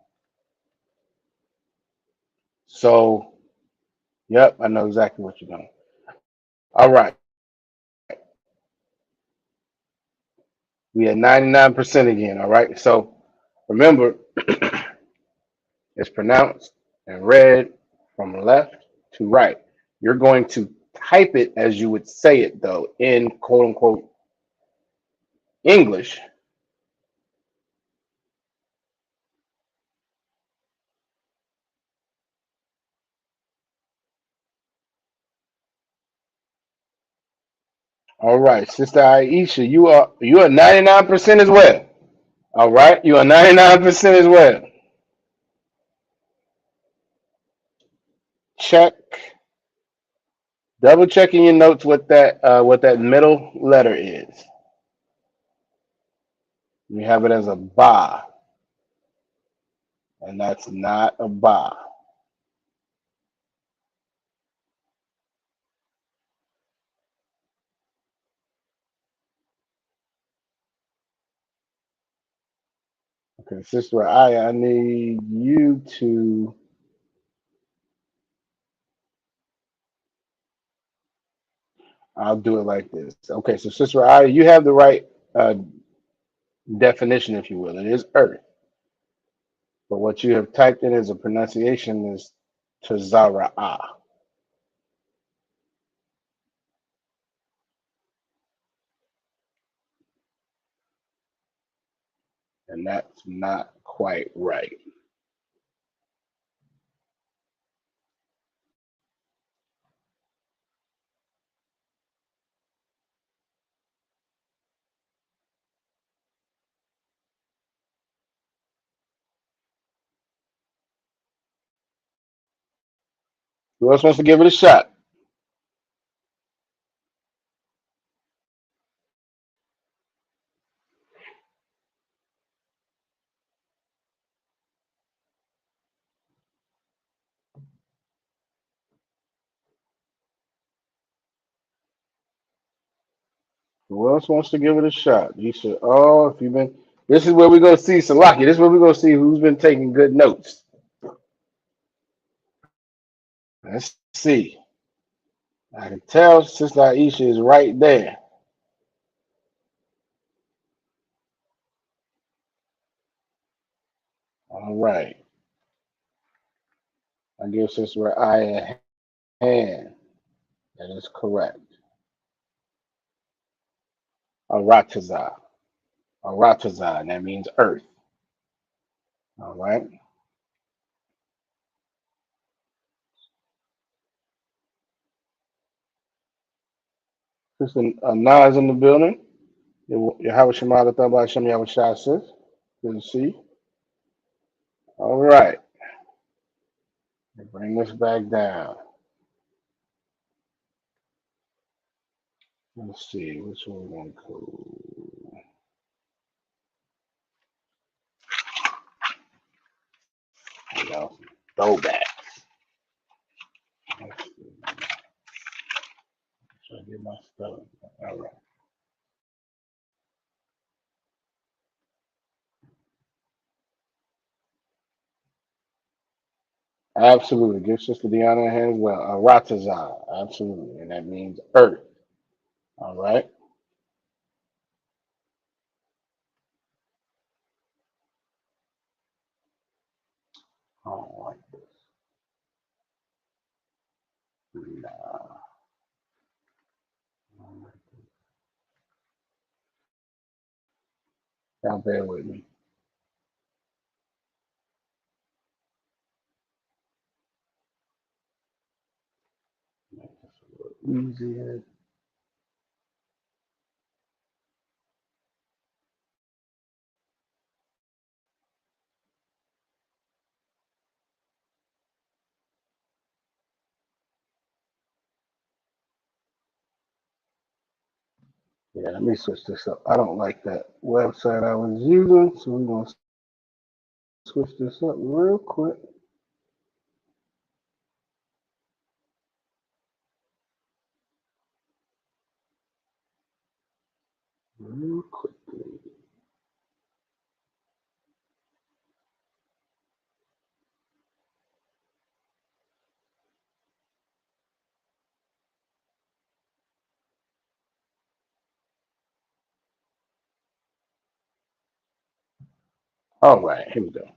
So, yep, I know exactly what you're doing. All right, we at 99% again. All right, so remember, it's pronounced and read from left to right. You're going to type it as you would say it though in quote unquote English. All right, Sister Aisha, you are 99% as well. All right, you are 99% as well. Check, double check in your notes what that middle letter is. You have it as a ba, and that's not a ba. Okay, Sister Aya, I need you to. I'll do it like this. Okay, so Sister Aya, you have the right uh, definition, if you will. It is earth, but what you have typed in as a pronunciation is Tazara, and that's not quite right. Who else wants to give it a shot? Who else wants to give it a shot? You said, oh, if you've been, this is where we're going to see Salaki. This is where we're going to see who's been taking good notes. Let's see. I can tell Sister Aisha is right there. All right. I give Sister Aya a hand. That is correct. Arataza. Arataza. And that means earth. All right. Sister Nas in the building. Yahweh Shema Lathabah Hashem Yahweh Shah sis. Good to see you. All right. Bring this back down. Let's see. Which one we're going to go? throwback. Try to get my spelling. All right. Absolutely. Give Sister Deanna a hand as well. Aratazar. Absolutely. And that means earth. All right. I don't like this. Nah. Y'all bear with me. Make this a little easier. Yeah, let me switch this up. I don't like that website I was using, so we're going to switch this up real quick. Real quickly. All right, here we go.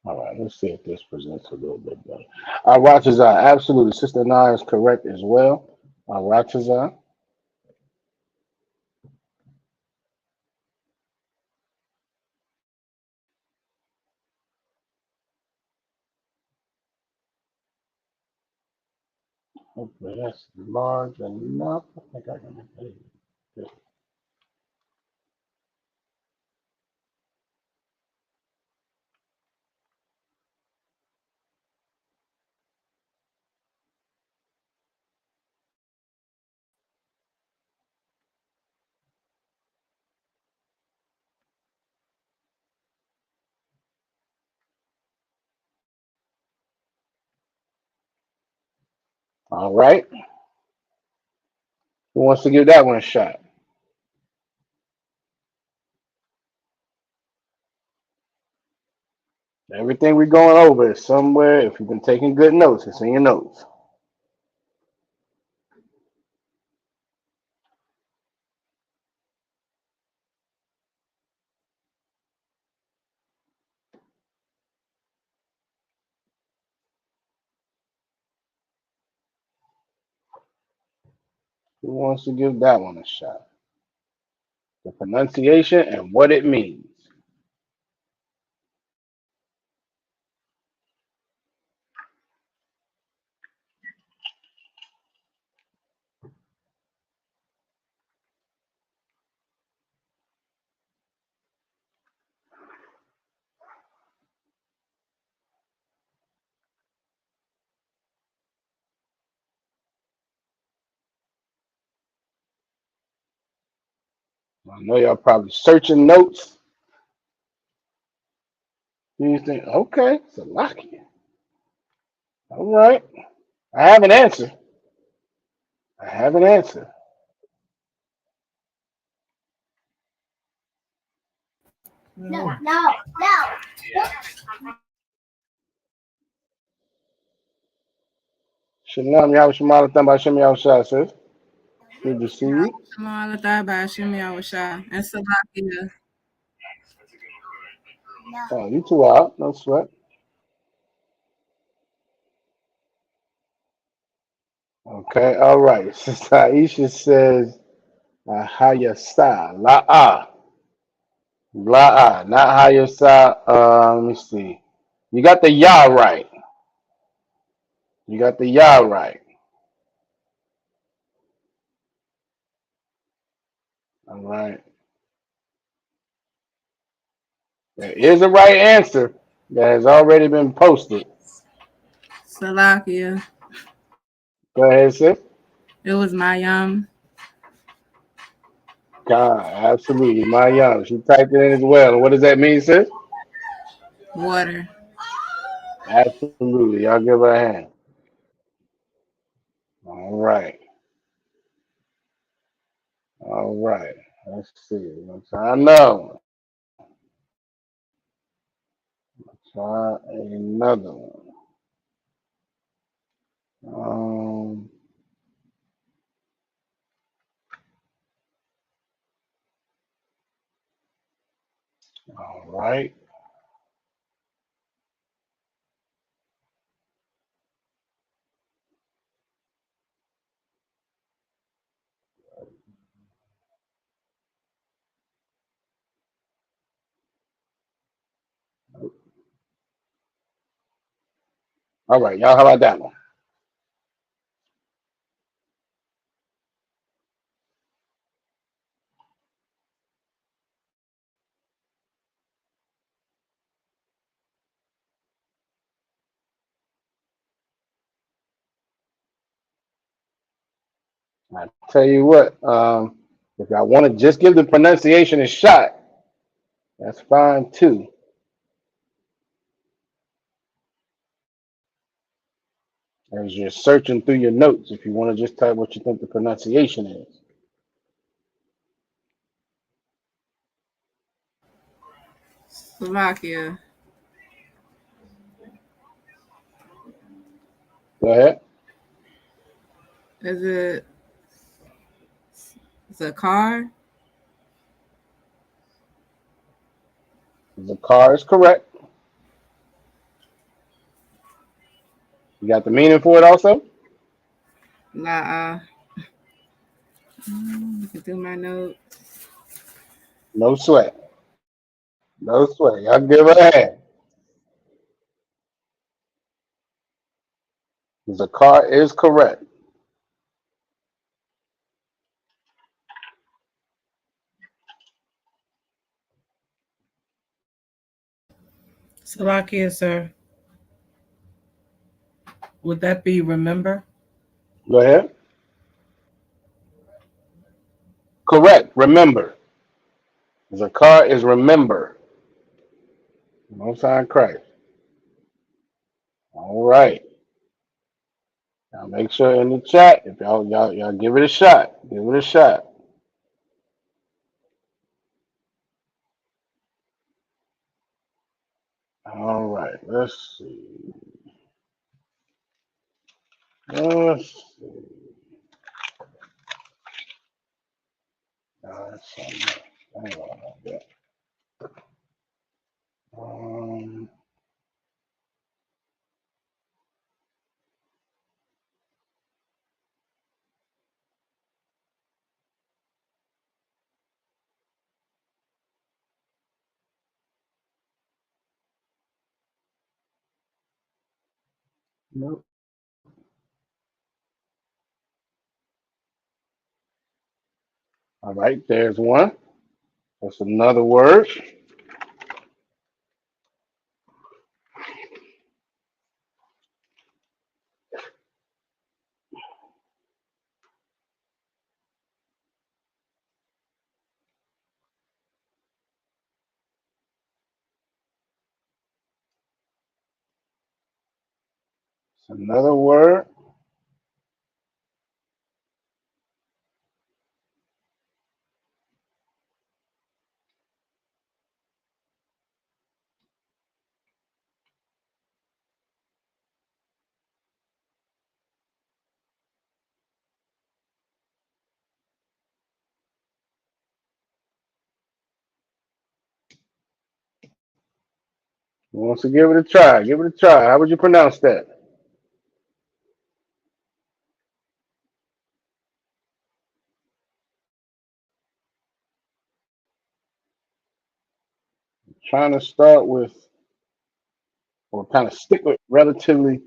All right, let's see if this presents a little bit better. Ratazar, absolutely. Sister Nine is correct as well. Ratazar. Hopefully that's large enough. I think I can make it. All right. Who wants to give that one a shot? Everything we're going over is somewhere. If you've been taking good notes, it's in your notes. Who wants to give that one a shot? The pronunciation and what it means. I know y'all probably searching notes. You think, okay, Salakia. All right. I have an answer. I have an answer. Shalom, Yahweh Shemala, Thamba Shem Yahweh Shah, sis. Good to see you. Shamala Thaba, Shim Yahusha, and Salakia. Oh, you two out. No sweat. Okay, all right. Sister Aisha says, Hayasa, La'a. La'a, not Hayasa. Let me see. You got the Ya right. You got the Ya right. All right. There is a right answer that has already been posted. Salakia. Go ahead, sis. It was Mayam. God, absolutely. My young. She typed it in as well. And what does that mean, sis? Water. Absolutely. Y'all give her a hand. All right. All right. Let's see. Let's try another one. Try another one. All right. All right, y'all. How about that one? I tell you what. If y'all want to just give the pronunciation a shot, that's fine too. As you're searching through your notes, if you want to just type what you think the pronunciation is. Slovakia. Go ahead. Is it Zakar? The car is correct. You got the meaning for it also? La. Looking through my notes. No sweat. No sweat. Y'all give her a hand. The car is correct. Salakia, sir. Would that be remember? Go ahead. Correct. Remember. The car is remember. Most High Christ. All right. Now make sure in the chat if y'all give it a shot. Give it a shot. All right. Let's see. Let's see. That's something else. Hang on about that. Nope. All right. There's one. That's another word. It's another word. Who wants to give it a try? Give it a try. How would you pronounce that? Trying to start with, or kind of stick with relatively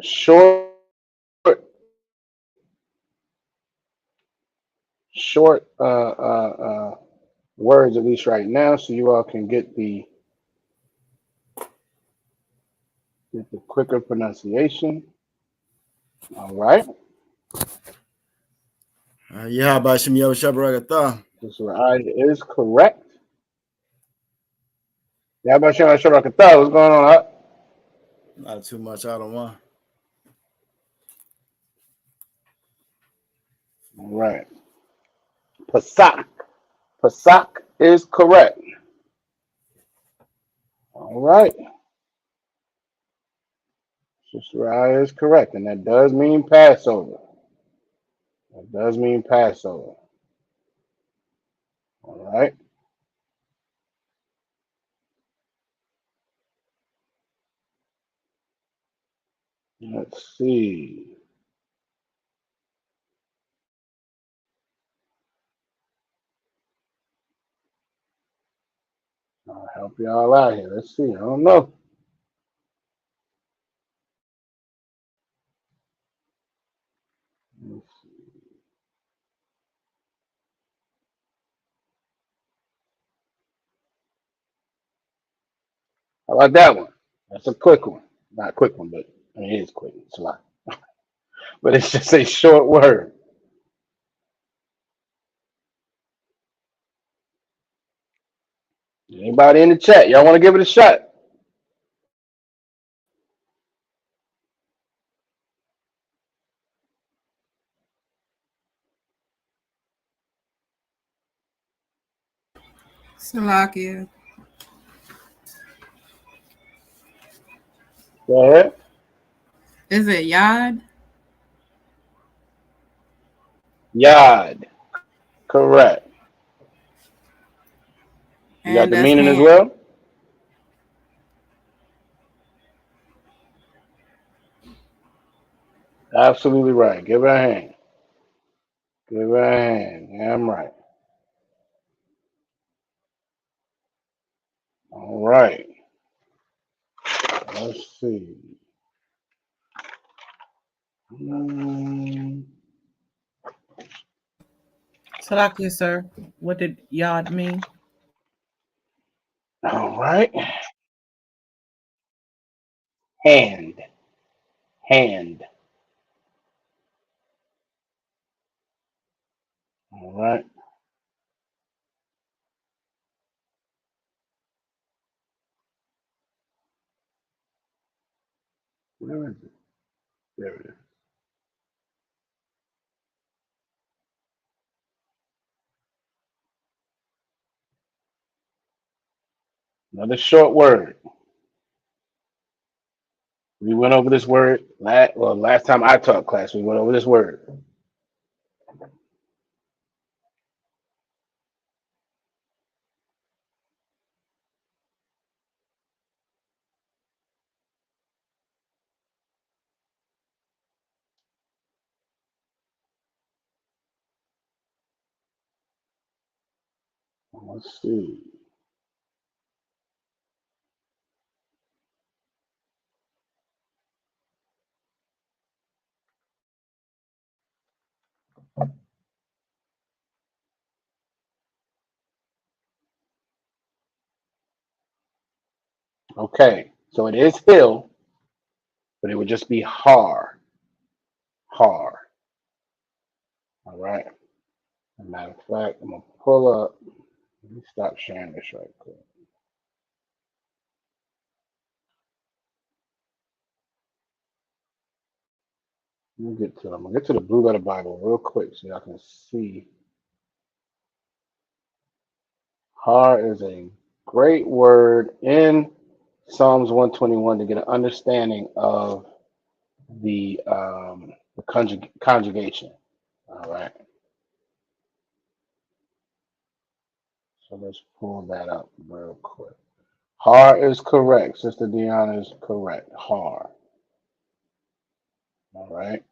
short short words, at least right now, so you all can get the quicker pronunciation. All right. Yeah, Bashim Yo Shabaragata. This right is correct. Yeah, Bashim Shabarakata. What's going on? Huh? Not too much out of one. All right. Pasak. Pasak is correct. All right. Sister Raya is correct, and that does mean Passover. That does mean Passover. All right. Let's see. I'll help y'all out here. Let's see. I don't know. Let's see. How about that one? That's a quick one. Not a quick one, but I mean, it is quick. It's a lot. But it's just a short word. Anybody in the chat? Y'all want to give it a shot? Salakia. Go ahead. Is it Yad? Yod. Correct. You got And the that's meaning as hand. well? Absolutely right. Give her a hand. Give her a hand. Yeah, I'm right. All right. Let's see. Mm, Salakia, sir. What did Yod mean? all right. Hand. Hand. All right. Where is it? There it is. Another short word. We went over this word last time I taught class. We went over this word. Let's see. Okay. So it is hill, but it would just be har. Har. All right. As a matter of fact, I'm gonna pull up. Let me stop sharing this right quick. I'm gonna get to the Blue Letter Bible real quick so y'all can see. Har is a great word in Psalms 121 to get an understanding of the conjugation. All right. So let's pull that up real quick. Har is correct. Sister Deanna is correct. Har. All right.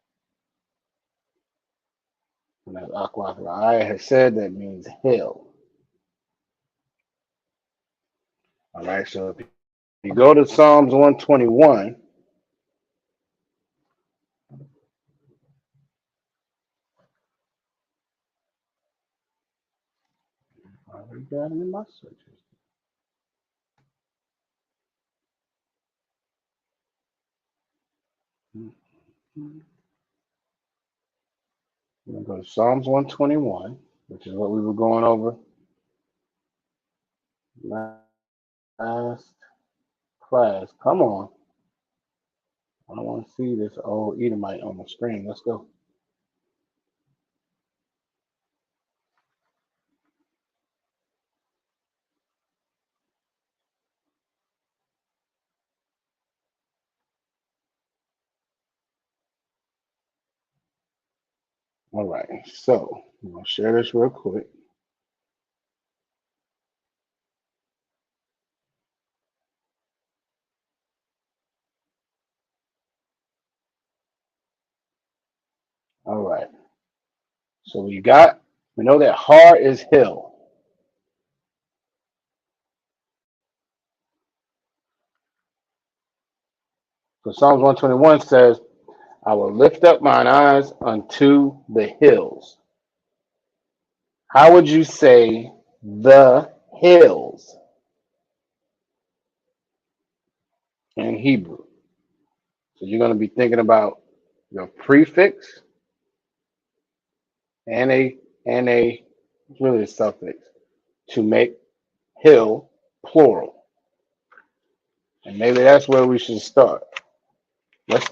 And as Aqua Raya has said, that means hill. All right. So if you go to Psalms 121, I already got it in my search history. Mhm. We're going to go to Psalms 121, which is what we were going over last class. Come on. I don't want to see this old Edomite on the screen. Let's go. All right. So I'm going to share this real quick. All right. So we know that Har is hill. So Psalms 121 says, I will lift up mine eyes unto the hills. How would you say the hills in Hebrew? So you're going to be thinking about your prefix and a it's really a suffix to make hill plural. And maybe that's where we should start. Matter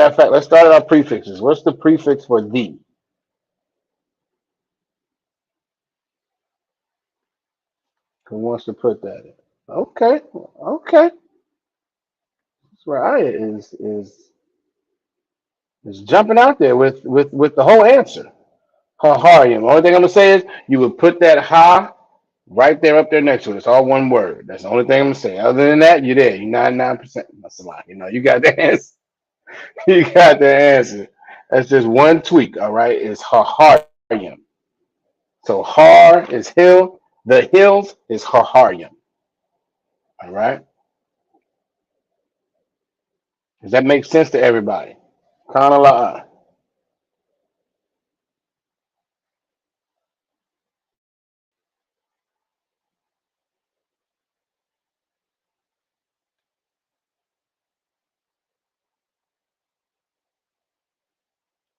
of fact, let's start at our prefixes. What's the prefix for the? Who wants to put that in? Okay, okay. That's where I is jumping out there with the whole answer. Haharium. Only thing I'm gonna say is you would put that ha right there up there next to it. It's all one word. That's the only thing I'm gonna say. Other than that, you're there. You're 99%. That's a lot. You know, you got the answer. You got the answer. That's just one tweak. All right. It's Haharium. So Har is hill. The hills is Haharium. All right. Does that make sense to everybody? Kana la'a.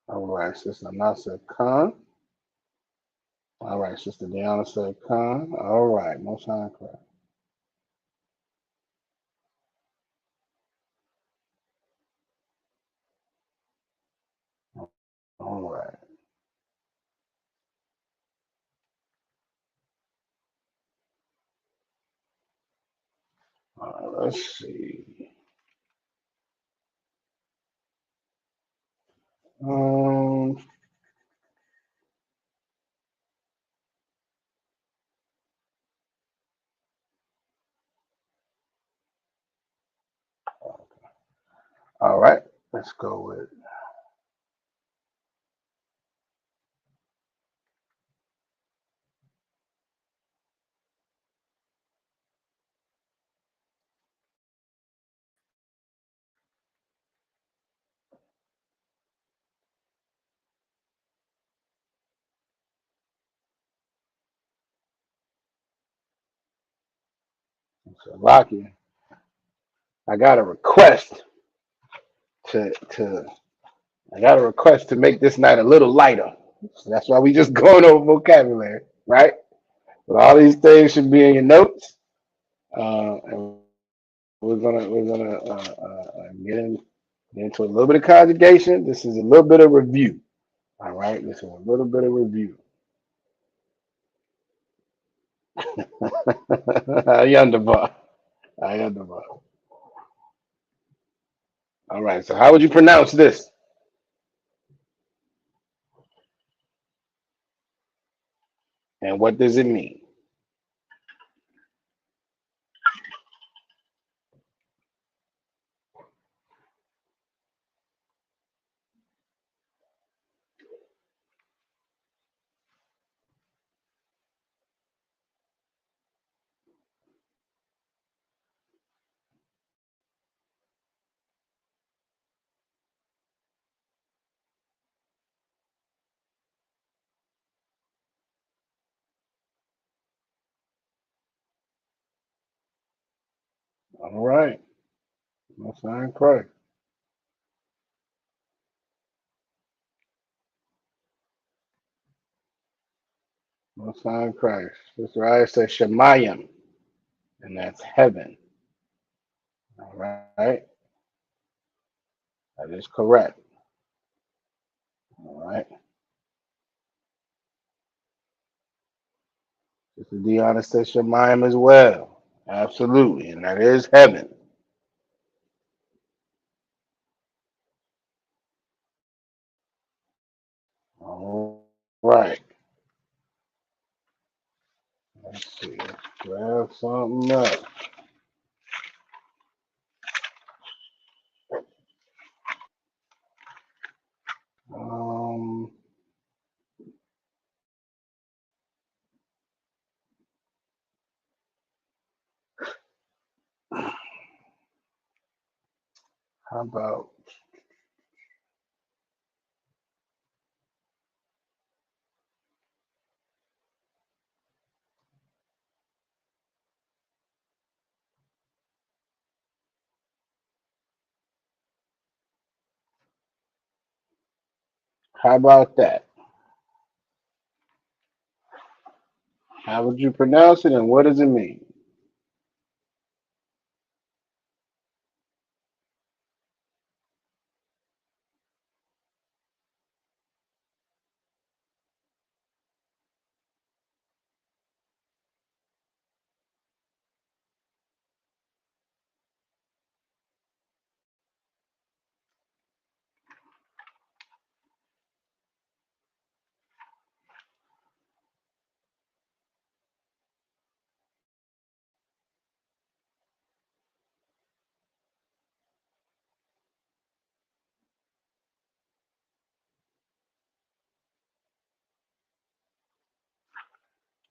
All right, Sister Nasa Khan. All right, Sister Deanna said Khan. All right, most high class. All right. Let's see. Um, all right, let's go with. So, Rocky, I got a request to I got a request to make this night a little lighter. So that's why we just going over vocabulary, right? But all these things should be in your notes. And we're gonna get into a little bit of conjugation. This is a little bit of review. All right, this is a little bit of review. Ayandaba. Ayandaba. All right, so how would you pronounce this? And what does it mean? All right. Most High in Christ. Most High in Christ. Sister I says Shemayim, and that's heaven. All right. That is correct. All right. Sister Deanna says Shemayim as well. Absolutely. And that is heaven. All right. Let's see. Let's grab something else. Um, how about that? How would you pronounce it and what does it mean?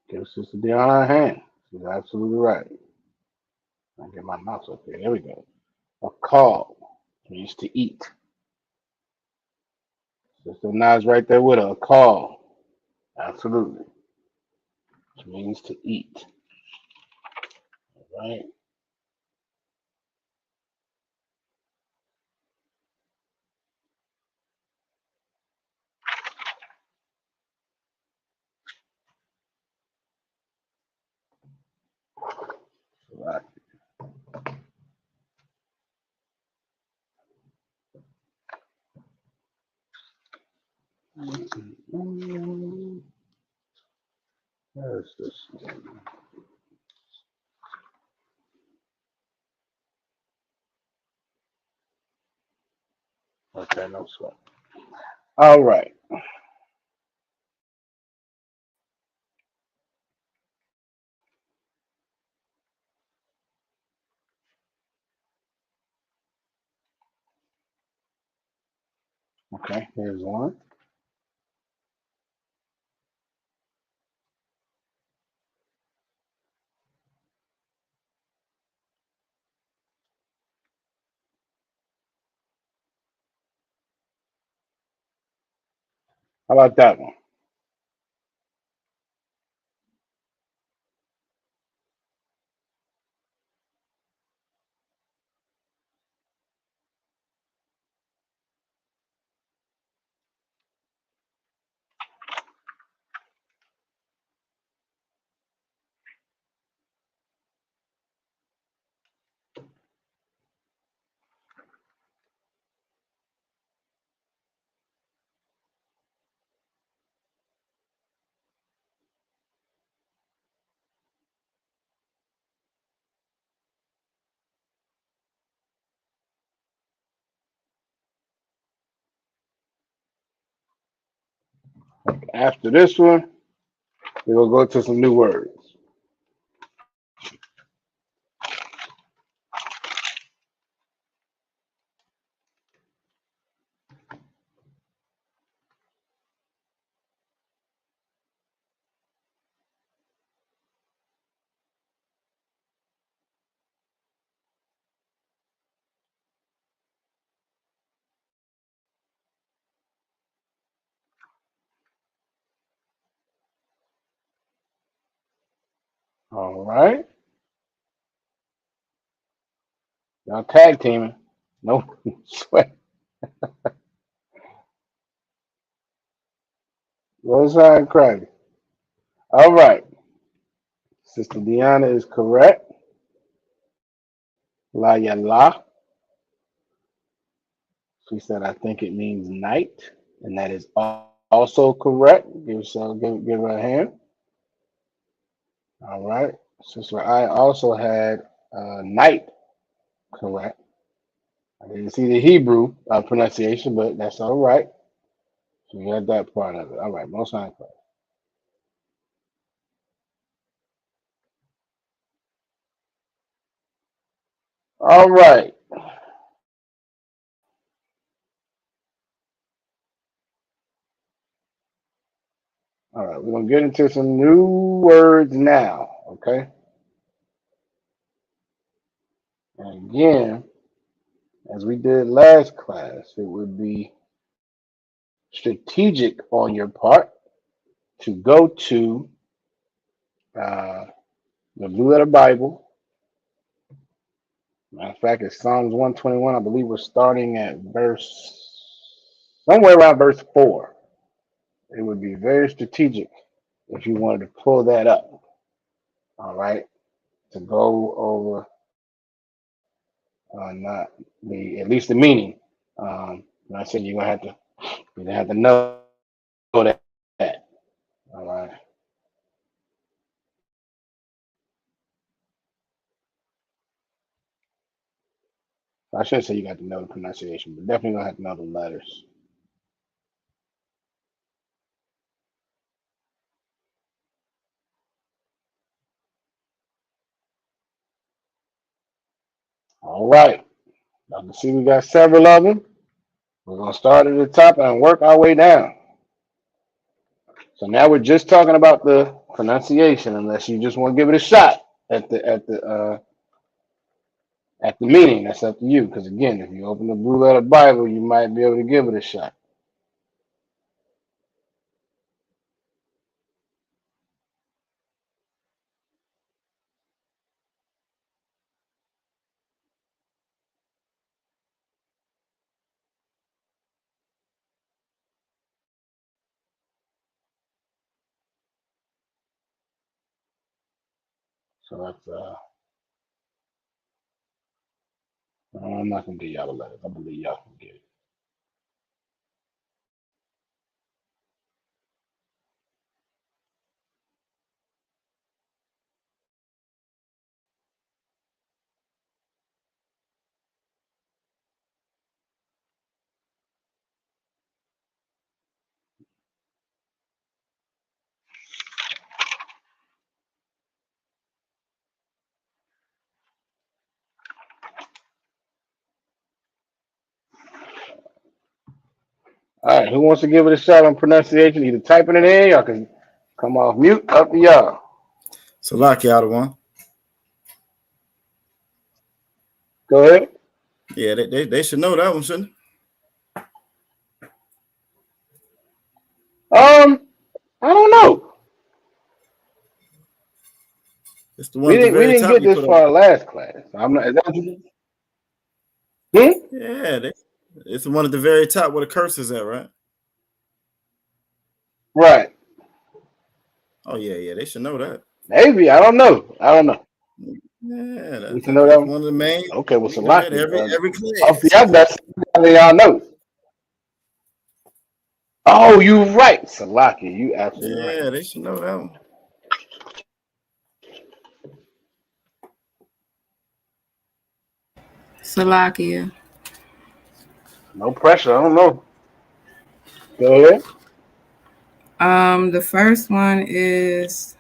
Give Sister Deanna a hand. She's absolutely right. I'll get my mouse up here. There we go. A call means to eat. Sister Nas right there with her. A call. Absolutely. Which means to eat. Right? Right. Where's this one? Okay, no sweat. All right. Okay, here's one. How about that one? After this one, we're going to go to some new words. All right. Y'all tag teaming. No sweat. Most High Christ. All right. Sister Deanna is correct. La Yala. She said, I think it means night. And that is also correct. Give her a hand. All right. Sister I also had night correct. I didn't see the Hebrew pronunciation, but that's all right. So you had that part of it. All right. Most High Christ. All right. All right, we're gonna get into some new words now, okay? And again, as we did last class, it would be strategic on your part to go to the Blue Letter Bible. Matter of fact, it's Psalms 121. I believe we're starting at somewhere around verse 4. It would be very strategic if you wanted to pull that up, all right, to go over not at least the meaning. And I said you're gonna have to know that. All right. I shouldn't say you got to know the pronunciation, but definitely gonna have to know the letters. All right. I can see we got several of them. We're gonna start at the top and work our way down. So now we're just talking about the pronunciation, unless you just want to give it a shot at the meaning. That's up to you. Because again, if you open the Blue Letter Bible, you might be able to give it a shot. So that's I'm not gonna give y'all the letters. I believe y'all can get it. All right, who wants to give it a shot on pronunciation? Either typing it in, y'all can come off mute. Up to y'all. So lock you out of one. Go ahead. Yeah, they should know that one, shouldn't they? I don't know. It's the one We didn't get this far last class. I'm not. Is that what you did? Yeah, it's the one at the very top where the curse is at, right? Right. Oh yeah, they should know that. Maybe I don't know. Yeah, that's know that one of the main. Okay, well, Salaki. Every class. Y'all know. Oh, you right, Salaki. You absolutely right. Yeah, they should know that one. Salakia. No pressure. I don't know. Go ahead. The first one is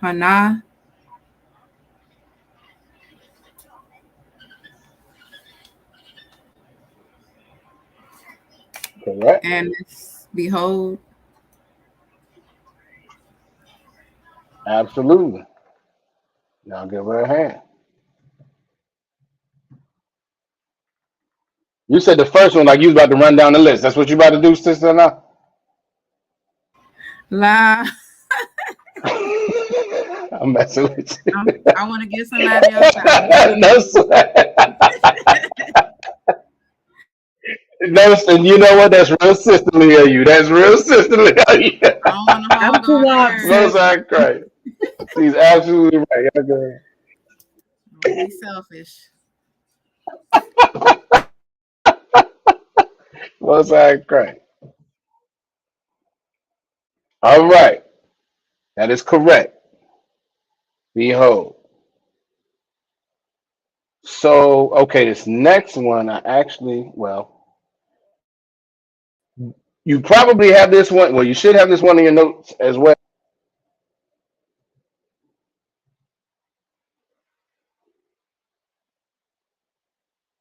Hana. Correct. And it's behold. Absolutely. Now give her a hand. You said the first one like you was about to run down the list. That's what you about to do, sister? Now. La. All I'm messing with you. I want to get somebody else out. No sweat. No, and you know what? That's real sisterly of you. That's real sisterly of you. I don't want to I'm hog too all the Most earth. opposite. I cry. She's absolutely right. Y'all go ahead. Don't be selfish. Most I cry. All right. That is correct. Behold. So, okay, this next one, I actually, well, you probably have this one. Well, you should have this one in your notes as well.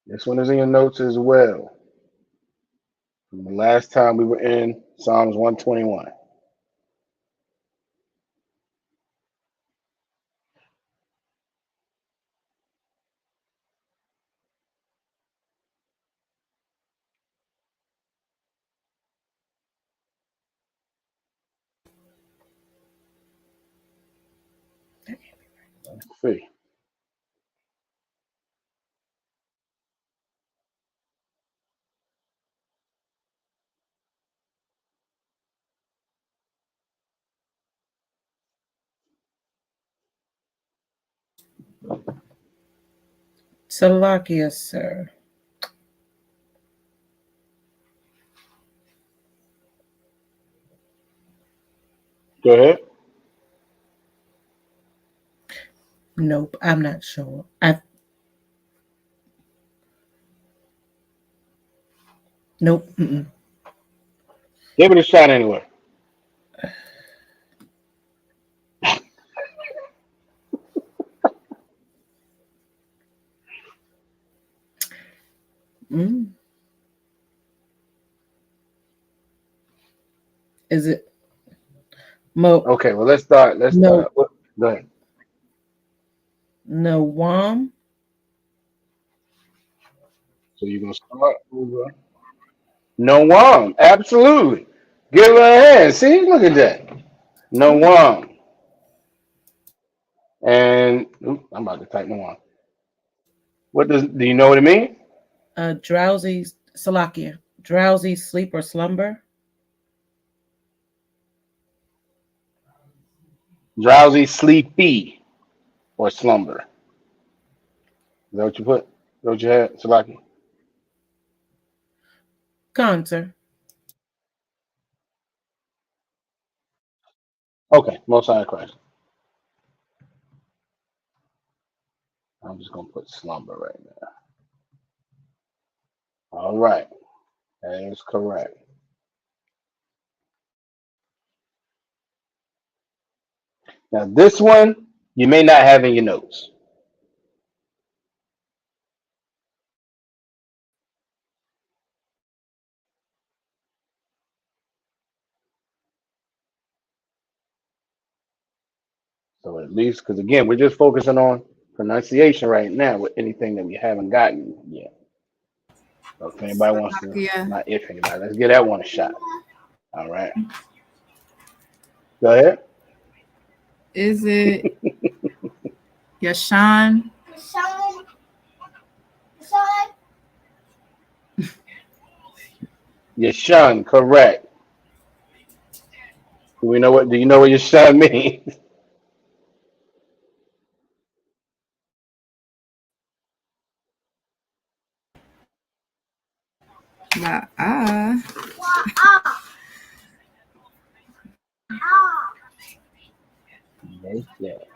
This one is in your notes as well. From the last time we were in Psalms 121. Let's see. Salakia, sir. Go ahead. Nope, I'm not sure. Nope. Mm-mm. Give it a shot anyway. Mm. Is it Mo? Okay, well, let's start. No, Go ahead. Noam. So you're going to start over. No one. Absolutely. Give her a hand. See, look at that. No one. And I'm about to type no one. Do you know what it means? Drowsy. Salakia. Drowsy sleep or slumber. Drowsy, sleepy, or slumber. Is that what you put? Is that what you had, Salaki? Concert. Okay, most high Christ. I'm just gonna put slumber right there. All right, that is correct. Now this one you may not have in your notes. So at least, because again, we're just focusing on pronunciation right now with anything that we haven't gotten yet. So if anybody wants to, Slovakia. not if anybody, let's give that one a shot. All right, go ahead. Is it Yashan? Yeshun, correct. Do we know what? Do you know what Yeshun means? Wa'ah. No step.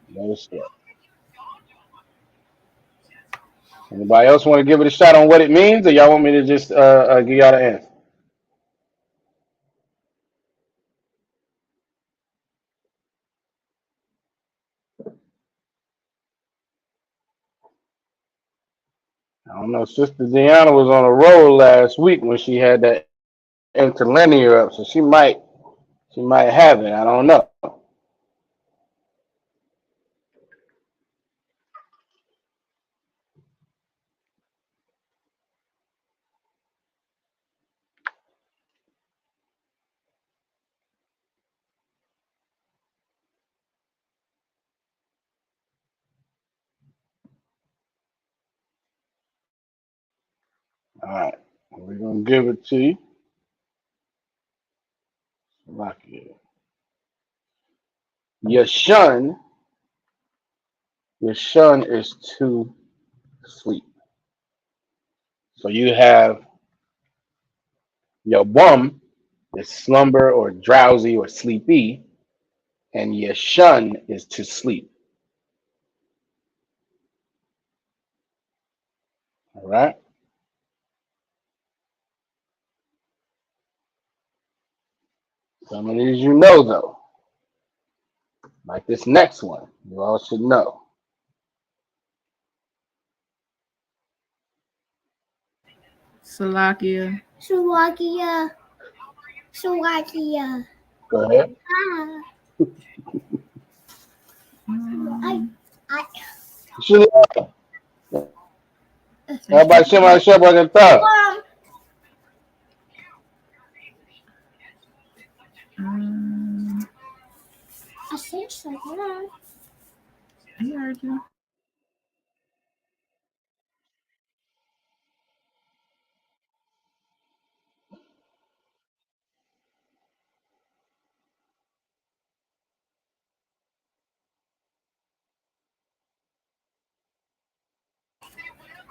No step. Anybody else want to give it a shot on what it means, or y'all want me to just give y'all the answer? I don't know. Sister Deanna was on a roll last week when she had that interlinear up, so she might have it. I don't know. All right. We're gonna give it to you. Lock it. Your shun is to sleep. So you have your bum is slumber or drowsy or sleepy, and your shun is to sleep. All right. Some of these you know though, like this next one, you all should know. Salakia. Slovakia. Slovakia. Go ahead. Ah. I Should everybody Shema Shabbat and Thought. I think so. I heard you.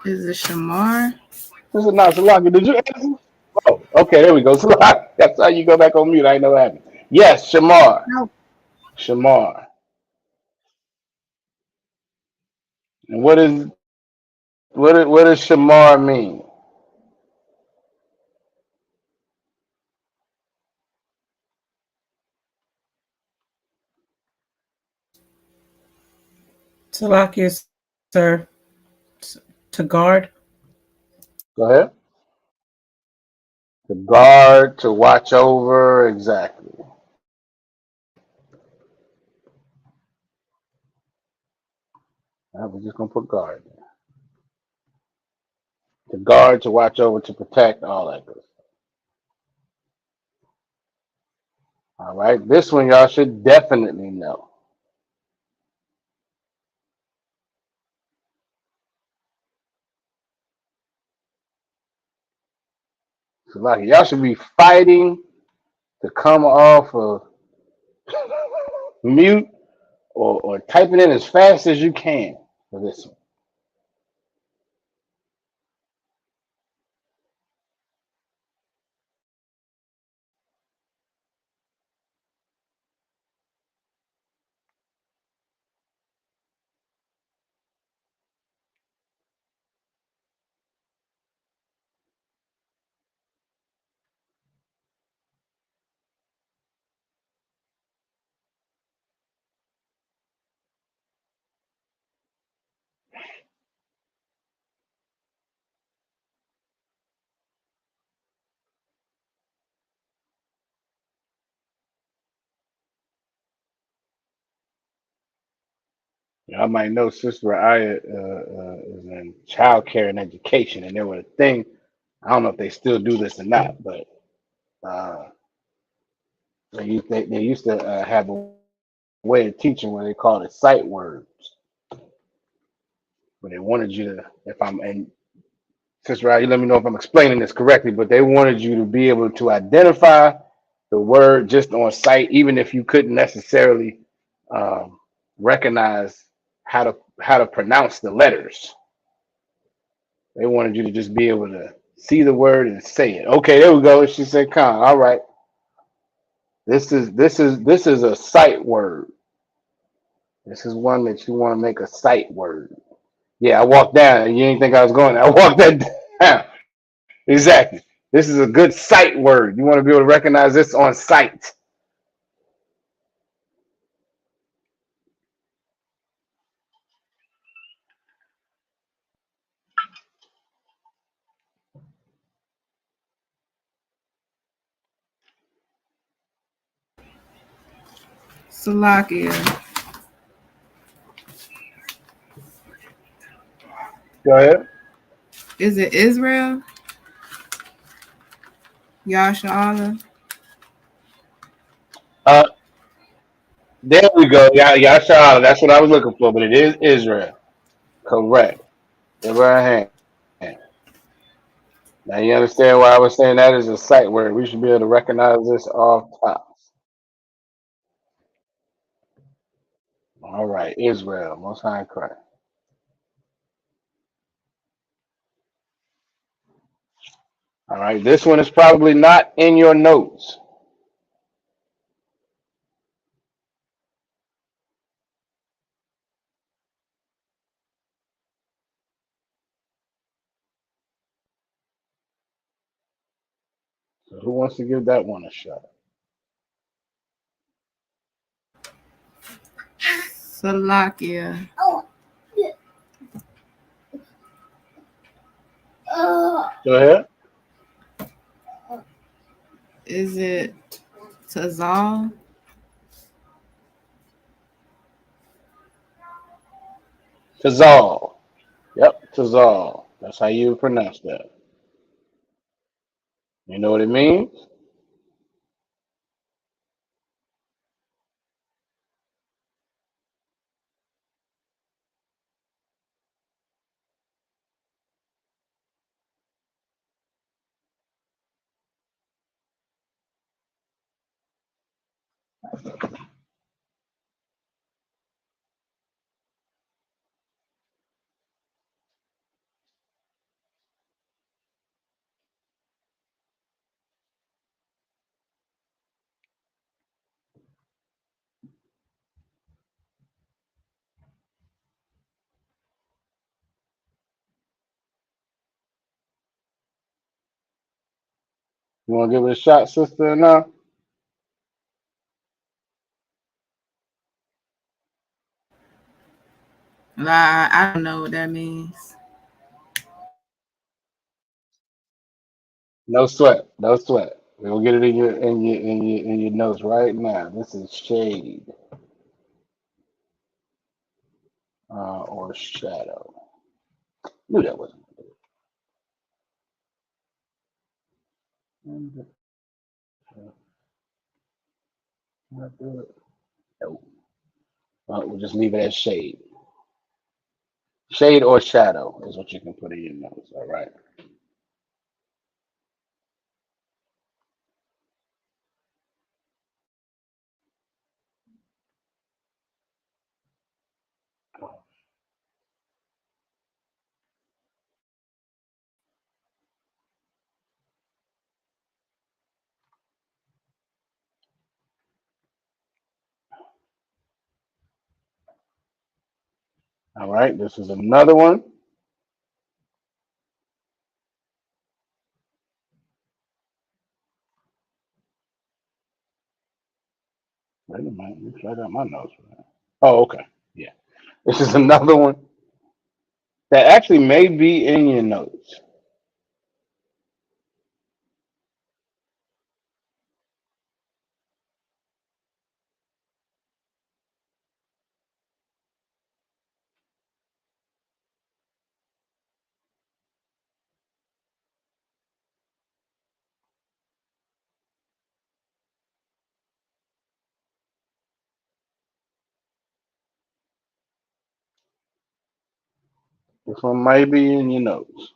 Is it Shamar? This is not Salaki. Did you answer? Oh, okay, there we go. Salaki. That's how you go back on mute. I know what happened. Yes, Shamar. No. Shamar. And what does Shamar mean? Salakia, sir, to guard. Go ahead. To guard, to watch over, exactly. We're just gonna put guard there. To guard, to watch over, to protect, all that good stuff. All right. This one y'all should definitely know. So like y'all should be fighting to come off of mute or typing in as fast as you can for this one. Y'all might know Sister Aya is in child care and education, and there was a thing. I don't know if they still do this or not, but uh, they used to have a way of teaching where they called it sight words, where they wanted you to, if I'm and Sister Aya, you let me know if I'm explaining this correctly, but they wanted you to be able to identify the word just on sight, even if you couldn't necessarily recognize how to pronounce the letters. They wanted you to just be able to see the word and say it. Okay, there we go. She said, "Con, all right. This is a sight word. This is one that you want to make a sight word." Yeah, I walked down. You didn't think I was going. I walked that down. Exactly. This is a good sight word. You want to be able to recognize this on sight. Salakia. Go ahead. Is it Israel? Yasha Uh, there we go. Yeah, Yashar. That's what I was looking for, but it is Israel. Correct. Give her a hand. Now you understand why I was saying that is a sight word. We should be able to recognize this off top. All right, Israel, Most High in Christ. All right, this one is probably not in your notes. So who wants to give that one a shot? Salakia. Go ahead. Is it Tazal? Tazal. Yep, Tazal. That's how you pronounce that. You know what it means? You want to give it a shot, sister, or no? I don't know what that means. No sweat. No sweat. We'll get it in your notes right now. This is shade or shadow. Knew that wasn't. Not do it. No. We'll just leave it as shade. Shade or shadow is what you can put in your notes. All right. All right. This is another one. Wait a minute. Make sure I got my notes right. Oh, okay. Yeah. This is another one that actually may be in your notes. This one might be in your notes.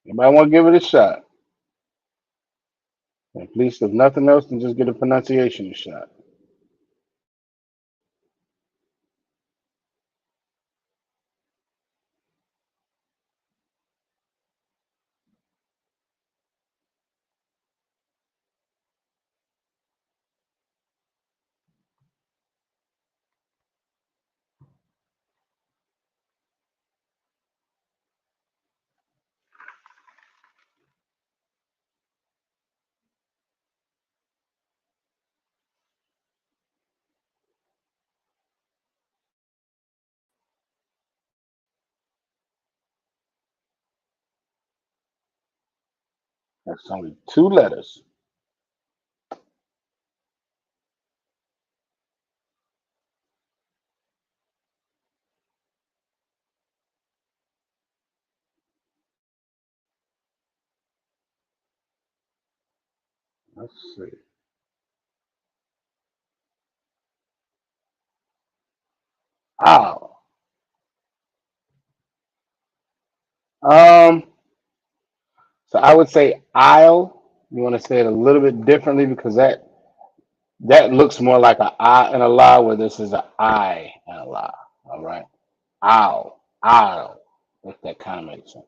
Anybody want to give it a shot? At least if nothing else, then just get a pronunciation shot. That's only two letters. Let's see. Ow. Um, so I would say aisle. You want to say it a little bit differently because that looks more like an I and a la, where this is an I and a la. All right. Ow. Aisle. If that kind of makes sense.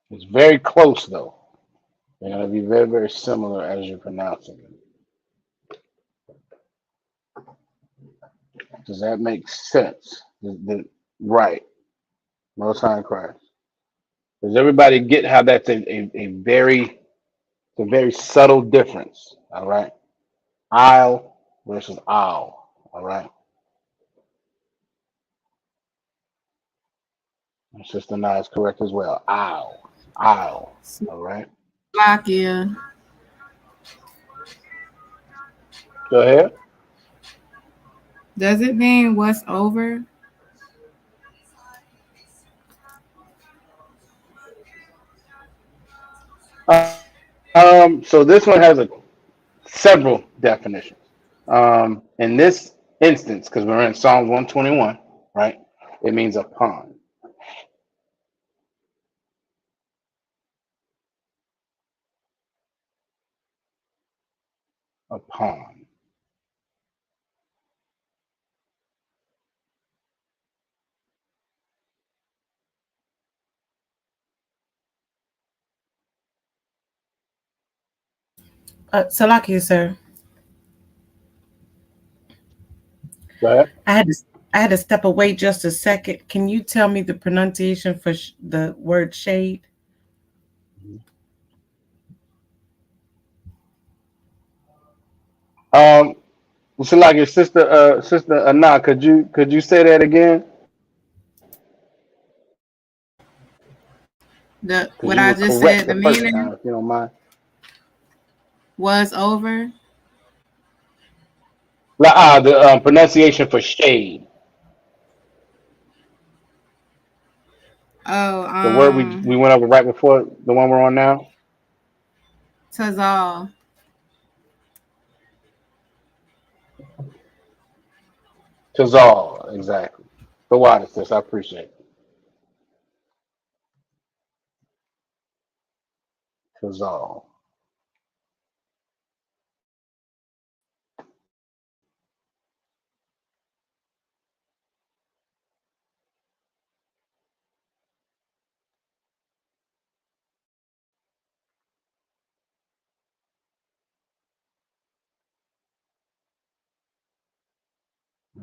It's very close though. They're gonna be very, very similar as you're pronouncing it. Does that make sense? Right. Most High in Christ. Does everybody get how that's a very subtle difference? All right. Aisle versus owl. All right. And Sister Nye is correct as well. Owl. Owl. All right. Slovakia. Go ahead. Does it mean what's over? So this one has several definitions. In this instance, because we're in Psalms 121, right? It means upon. Upon. Salakia, sir. Go ahead. I had to step away just a second. Can you tell me the pronunciation for the word shade? So like your sister Anna, could you say that again? The Because what you I were just correct said, the the first meaning time, if you don't mind. was over. The pronunciation for shade, Oh, the word we went over right before the one we're on now. Tazal. Tazal, exactly. The widest, sis. I appreciate it. Tazal.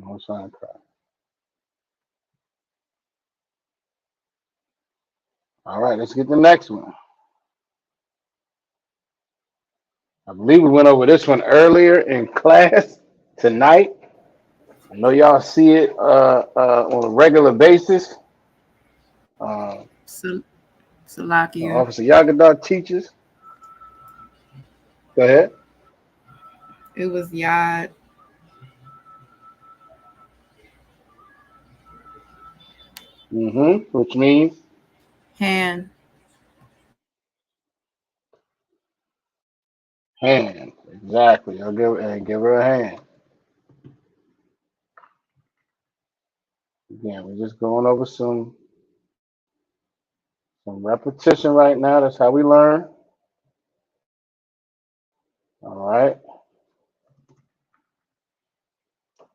No sign cry. All right, let's get the next one. I believe we went over this one earlier in class tonight. I know y'all see it on a regular basis. Salakia. Officer Yagadar teaches. Go ahead. It was Yad. Which means Hand. hand. Exactly. I'll give her a hand. Again, we're just going over some repetition right now. That's how we learn. All right.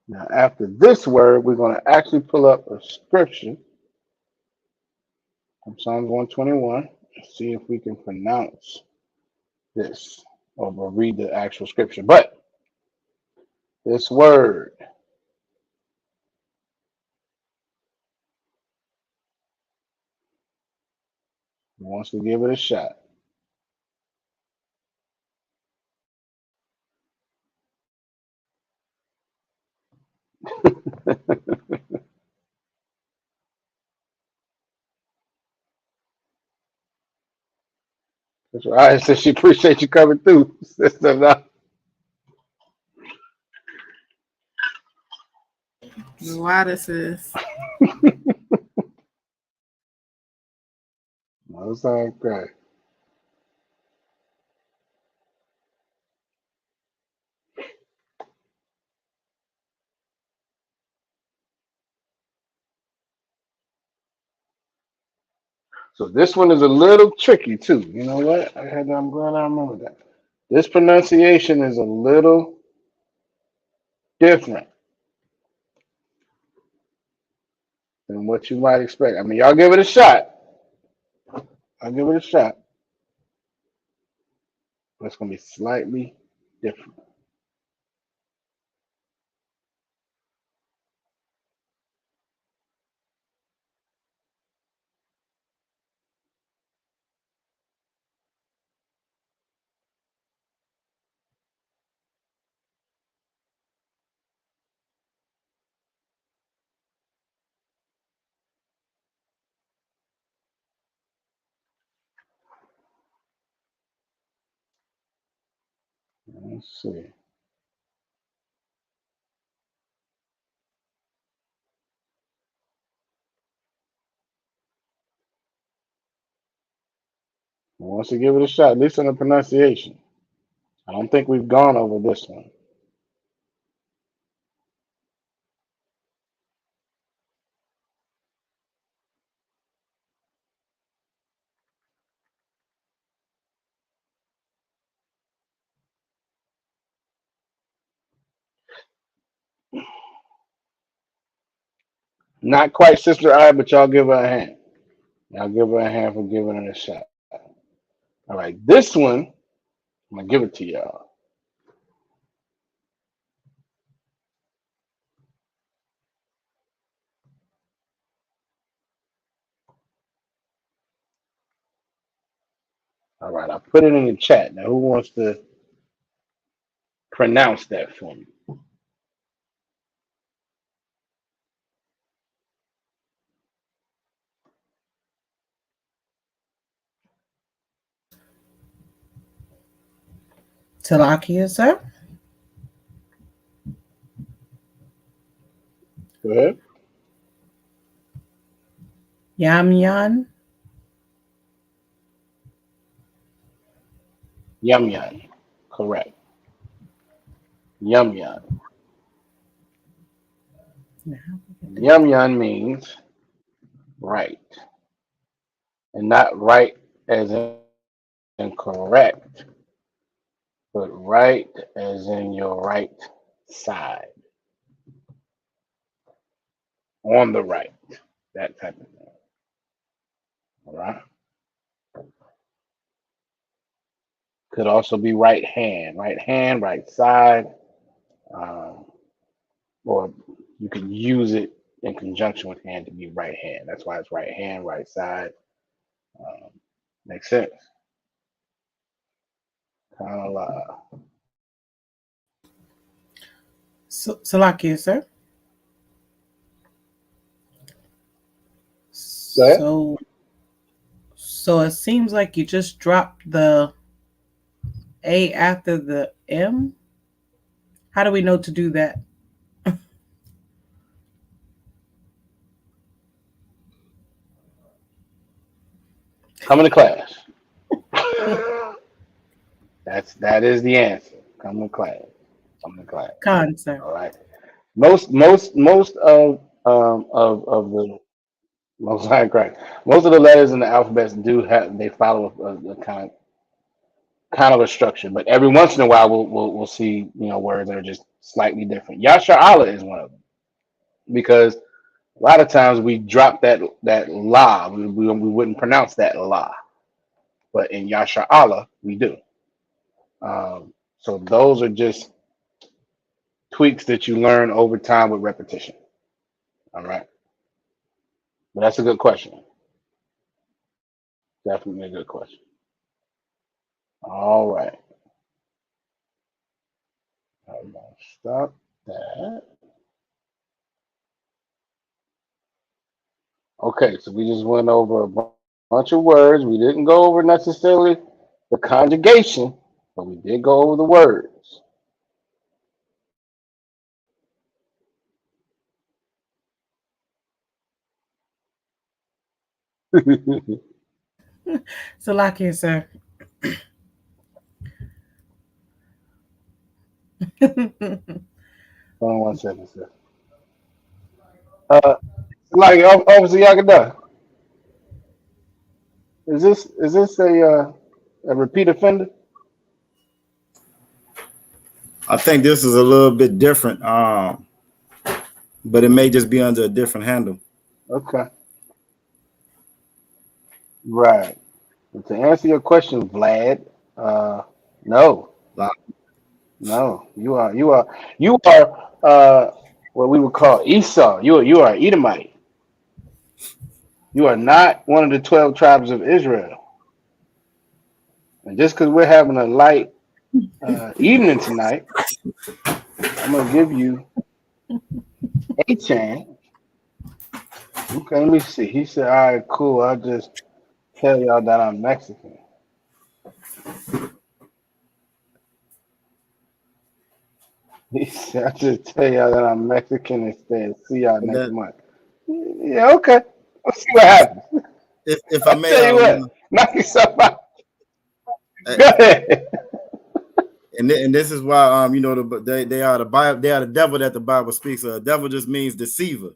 Now, after this word, we're going to actually pull up a scripture from Psalms 121 and see if we can pronounce this or we'll read the actual scripture. But this word, wants to give it a shot. That's right. I said she appreciate you coming through, sister. No, The widest is. it's all right. So this one is a little tricky too. You know what? I'm glad I remember that. This pronunciation is a little different than what you might expect. I mean, y'all give it a shot. I'll give it a shot. But it's gonna be slightly different. Let's see. Who wants to give it a shot, at least on the pronunciation? I don't think we've gone over this one. Not quite Sister I, but y'all give her a hand. Y'all give her a hand for giving it a shot. All right, this one, I'm gonna give it to y'all. All right, I put it in the chat. Now, who wants to pronounce that for me? Talakia, sir. Go ahead. Yamyan. Yum yum. Correct. Yum yum. Yum yum means right. And not right as in correct, but right as in your right side. On the right. That type of thing. All right. Could also be right hand, right side, um, or you can use it in conjunction with hand to be right hand. That's why it's right hand, right side. Um, Makes sense. Kind of Salakia, sir. Go ahead. So it seems like you just dropped the A after the M. How do we know to do that? Come to class. That is the answer. Come to class. Come to class. Con, sir. All right. Most of the most correct. Most of the letters in the alphabet do have they follow a kind of a structure, but every once in a while we'll see words that are just slightly different. Yasha Allah is one of them because a lot of times we drop that la. We wouldn't pronounce that la, but in Yasha Allah we do. So those are just tweaks that you learn over time with repetition. All right, but that's a good question. Definitely a good question. All right, I'm gonna stop that. Okay, so we just went over a bunch of words. We didn't go over necessarily the conjugation, but we did go over the words. Salakia, sir. Hold on one second, sir. Like Officer Yakada, is this a repeat offender? I think this is a little bit different, but it may just be under a different handle. Okay, right. And to answer your question, Vlad, no, no, you are what we would call Esau. You are Edomite. You are not one of the 12 tribes of Israel. And just because we're having a light evening tonight, I'm gonna give you a chance. Okay, let me see. He said, "All right, cool. I'll just tell y'all that I'm Mexican." He said, "I'll just tell y'all that I'm Mexican instead. See y'all And next that, month." Yeah, okay. Let's see what happens. if I I may, tell you what, knock yourself out. uh, Go ahead. and this is why they are the Bible, they are the devil that the Bible speaks of. Devil just means deceiver.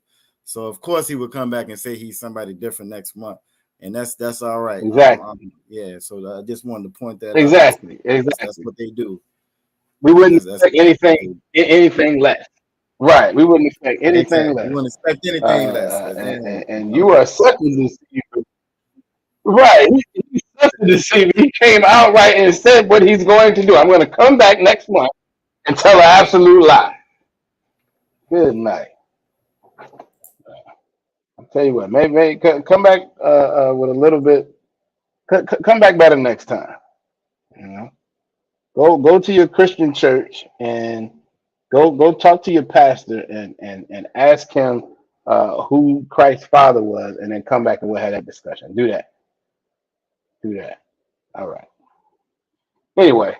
So of course he would come back and say he's somebody different next month, and that's all right. Exactly. Yeah. So I just wanted to point that out. Exactly. That's Exactly. what they do. We wouldn't That's expect anything less. Right. We wouldn't expect anything exactly. You less. wouldn't expect anything less. And you Okay. are such a deceiver. Right. He's such a deceiver. He came outright and said what he's going to do. I'm going to come back next month and tell an absolute lie. Good night. I'll tell you what. Maybe come back with a little bit. Come back better next time. You know. Go to your Christian church and go talk to your pastor and ask him who Christ's father was, and then come back and we'll have that discussion. Do that. Do that. All right. Anyway,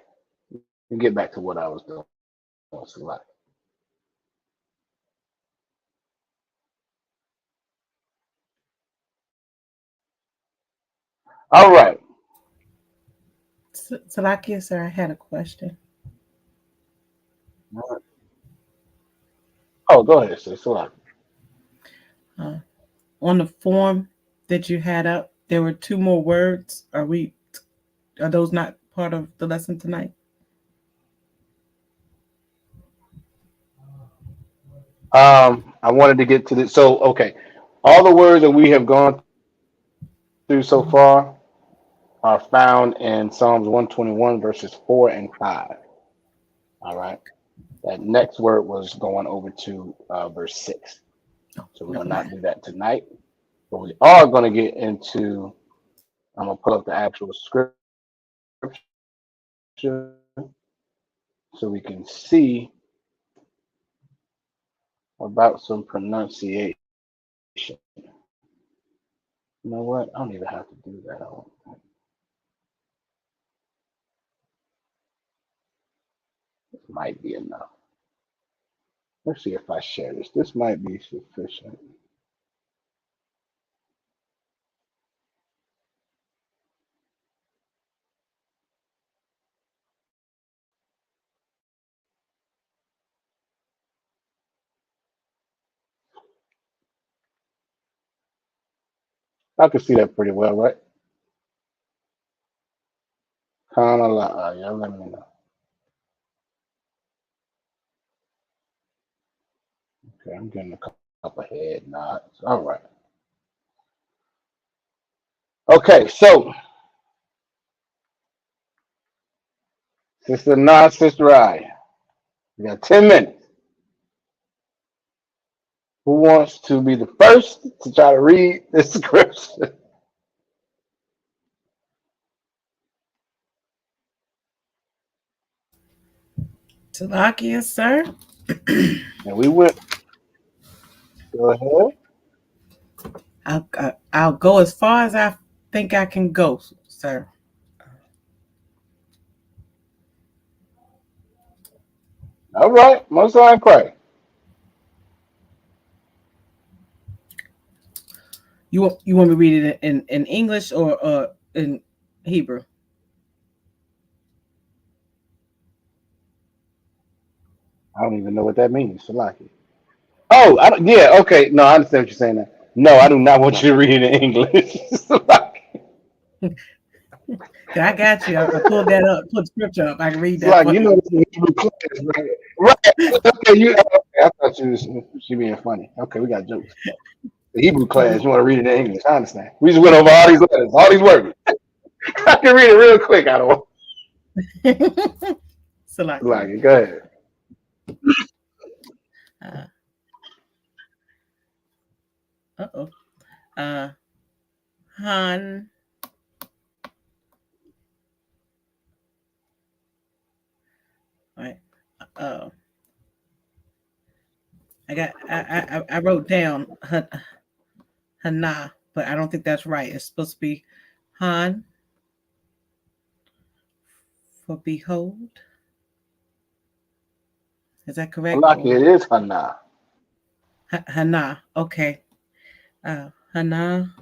we get back to what I was doing. Select. All right. Salakia, sir, I had a question. Oh, go ahead, sis. Select. On the form that you had up, there were two more words. Are those not part of the lesson tonight? I wanted to get to this. So, okay, all the words that we have gone through so far are found in Psalms 121 verses 4 and 5. All right. That next word was going over to verse 6. So we will not do that tonight. But we are going to get into, I'm going to pull up the actual scripture so we can see about some pronunciation. You know what? I don't even have to do that. This might be enough. Let's see if I share this. This might be sufficient. I can see that pretty well, right? Kind of like, yeah, let me know. Okay, I'm getting a couple head nods. All right. Okay, so Sister Nod, Sister I. We got 10 minutes. Who wants to be the first to try to read the scripture? Salakia, sir. And we went. Go ahead. I'll go as far as I think I can go, sir. All right, Most High in Christ. You want me to read it in English or in Hebrew? I don't even know what that means. Salaki. Oh, I don't, yeah, okay. No, I understand what you're saying now. No, I do not want you to read it in English. Salaki. I got you. I pulled that up, put scripture up. I can read that Salaki, for you know you. this is Hebrew class, right? Right. Okay, you. Okay, I thought she being funny. Okay, we got jokes. The Hebrew class, you want to read it in English? I understand. We just went over all these letters, all these words. I can read it real quick. I don't want. Salaki. Salaki, go ahead. Uh-oh. Han. All right. I wrote down Hana, but I don't think that's right. It's supposed to be Han for behold. Is that correct? Salaki, it is Hana. Hana. Okay. Hana.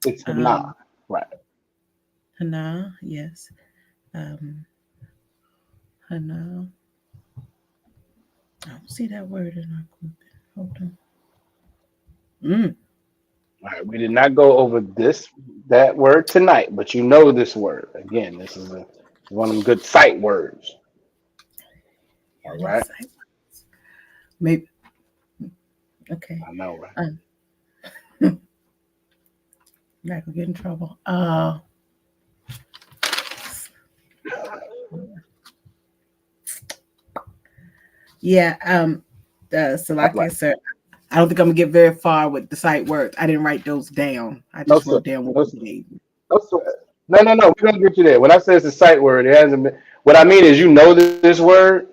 It's Hana. Right. Hana. Yes. Hana. I don't see that word in our group. Hold on. All right. We did not go over that word tonight, but you know this word. Again, this is one of them good sight words. All right. Maybe. Okay. I know, right? I'm not gonna get in trouble. Yeah. Salaki, sir. I don't think I'm gonna get very far with the sight words. I didn't write those down. I just wrote down what you gave me. No. We're gonna get you there. When I say it's a sight word, it hasn't been. What I mean is, you know this word,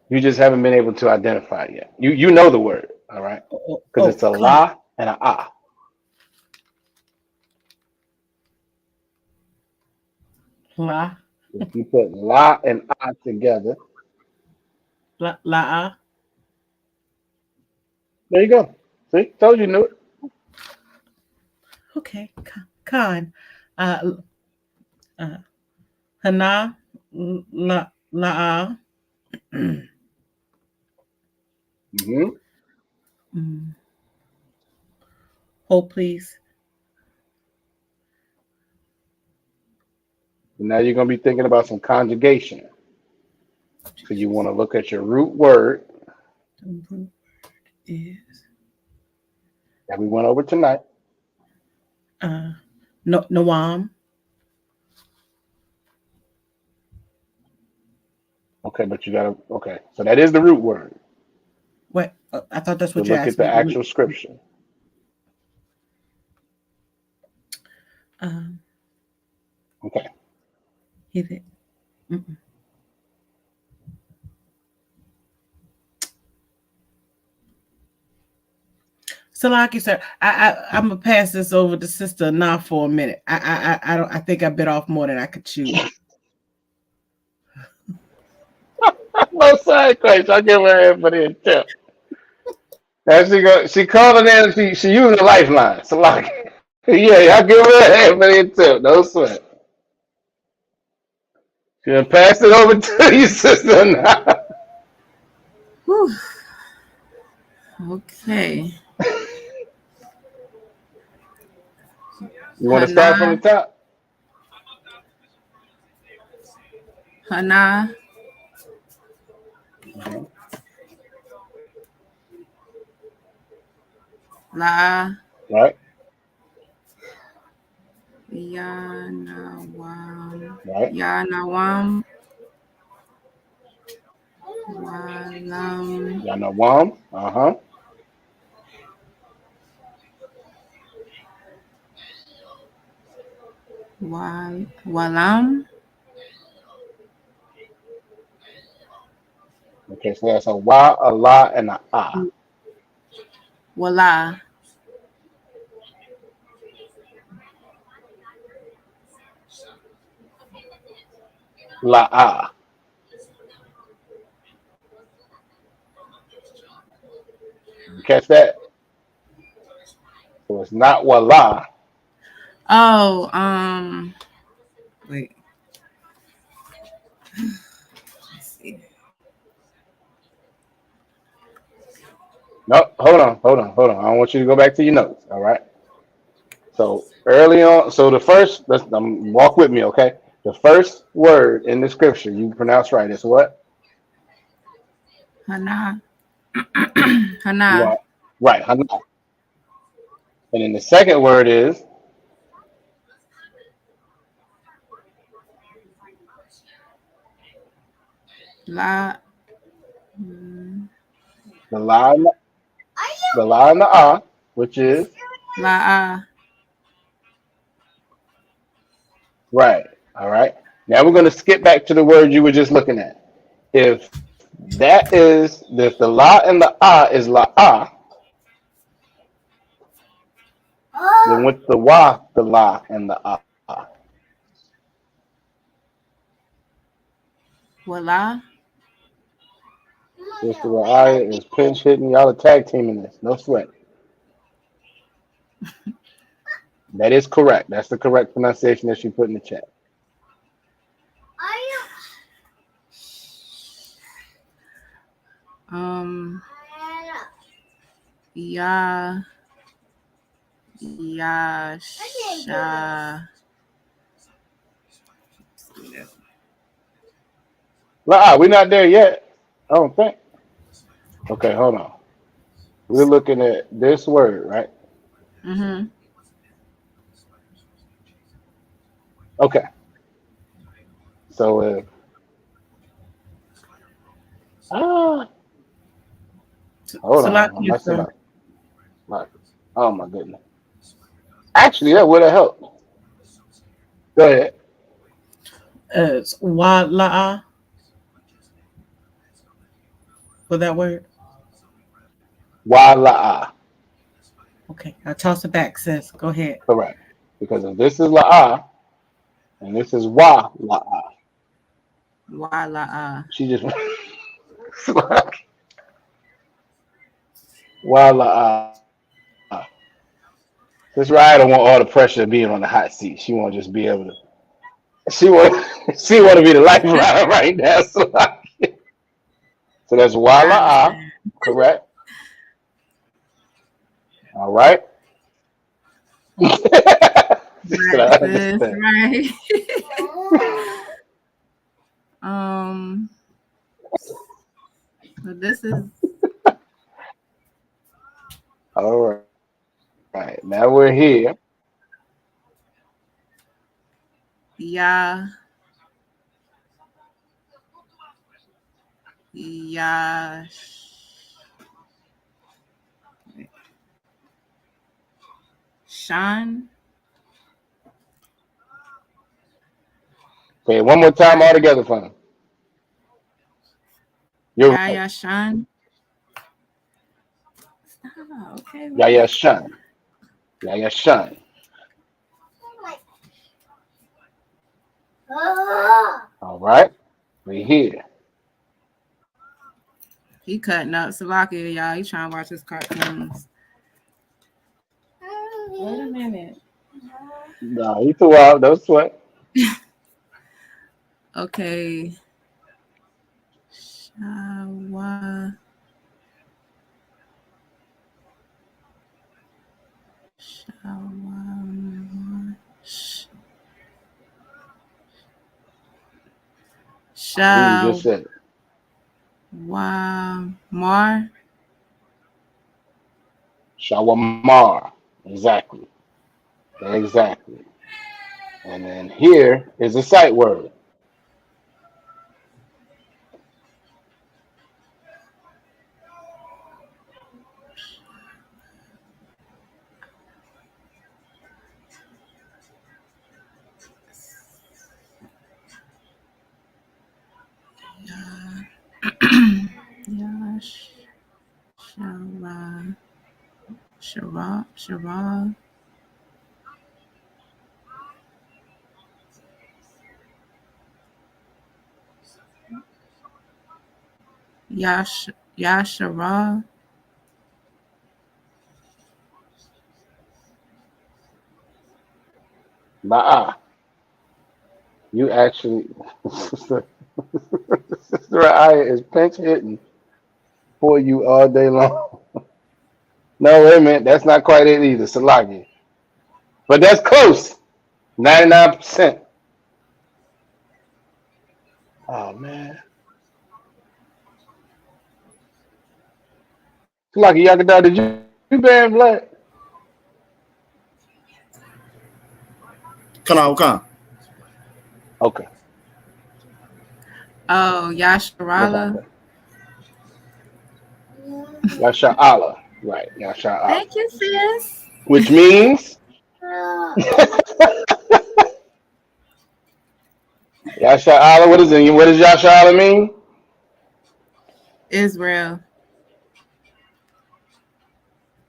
you just haven't been able to identify it yet. You know the word, all right? Because it's a la and a ah. La. If you put la and ah together, La. there you go. See, told you knew it. Okay. Khan. Hana. La. Hold, please. Now you're gonna be thinking about some conjugation. So you want to look at your root word The root word is that we went over tonight. Nawam. Okay, but you gotta. Okay, so that is the root word. What? I thought that's So what you look asked at the me. actual scripture. Okay. Hit it. Salaki, sir, I'm gonna pass this over to Sister Na for a minute. I think I bit off more than I could chew. No side question. I'll give her everybody a tip. She called her in. She used a lifeline. So like, yeah, I'll give her everybody a tip. No sweat. She gonna pass it over to you, sister. Now. Whew. Okay. You want to start from the top? Hana. La. Right. Yanawam. Right. Yanawam. Walam. Yanawam. Walam. Okay, so that's a wa, a la, and a ah. Wala. La ah. catch that? So it's not voila. Oh, wait. Let's see. No, hold on. I don't want you to go back to your notes. All right. So early on, so the first, walk with me, okay? The first word in the scripture you pronounce right is what? Hana. You Hana. are right, Hana. And then the second word is La. the la, and the la and the ah, which is La. right. All right. Now we're going to skip back to the word you were just looking at. If if the la and the ah is la ah, then with the wa, the la and the ah. Voila. Sister Raya is pinch hitting. Y'all are tag teaming this. No sweat. That is correct. That's the correct pronunciation that she put in the chat. Ya. Yasha. La, we're not there yet. I don't think. Okay, hold on. We're looking at this word, right? Mm-hmm. Okay. So if hold on, I'm messing up. Oh my goodness. Actually, that would have helped. Go ahead. It's wala'a for that word. Wala'a. Okay, I'll toss it back, sis. Go ahead. Correct. Because if this is la'a and this is wa la'a, Wala'a. she just wa la'a. This rider want all the pressure of being on the hot seat. She won't just be able to. She want she want to be the lifeline right now. So that's wa I la'a. understand. Correct. All right. She said, I Right, sis. understand. Right. um. So this is All right. Right. Now we're here. Ya. Yash. Shan. Okay, one more time all together for me. You're right. Yashan. Stop. Okay, Yaya wait. Shun. Yaya Shun. All right. We're here. He cutting up Slovakia, y'all. He trying to watch his cartoons. Wait a minute. No, you too wild. Don't sweat. Okay. Shawa. Shawa. I think you just said it. Mar. Shawamar. Exactly. Exactly. And then here is a sight word. Yash. Shara. Yashara. Ba'a. You actually, Sister Aya is pinch hitting for you all day long. No, wait a minute. That's not quite it either. Salagi. But that's close. 99%. Oh, man. Salagi Yakada, did you ban Black? Come. Okay. Oh, What's out Yasharala. there? Yasha Allah. Right. Yasha Allah. Thank you, sis. Which means Yasha Allah. What is it? What does Yasha Allah mean? Israel.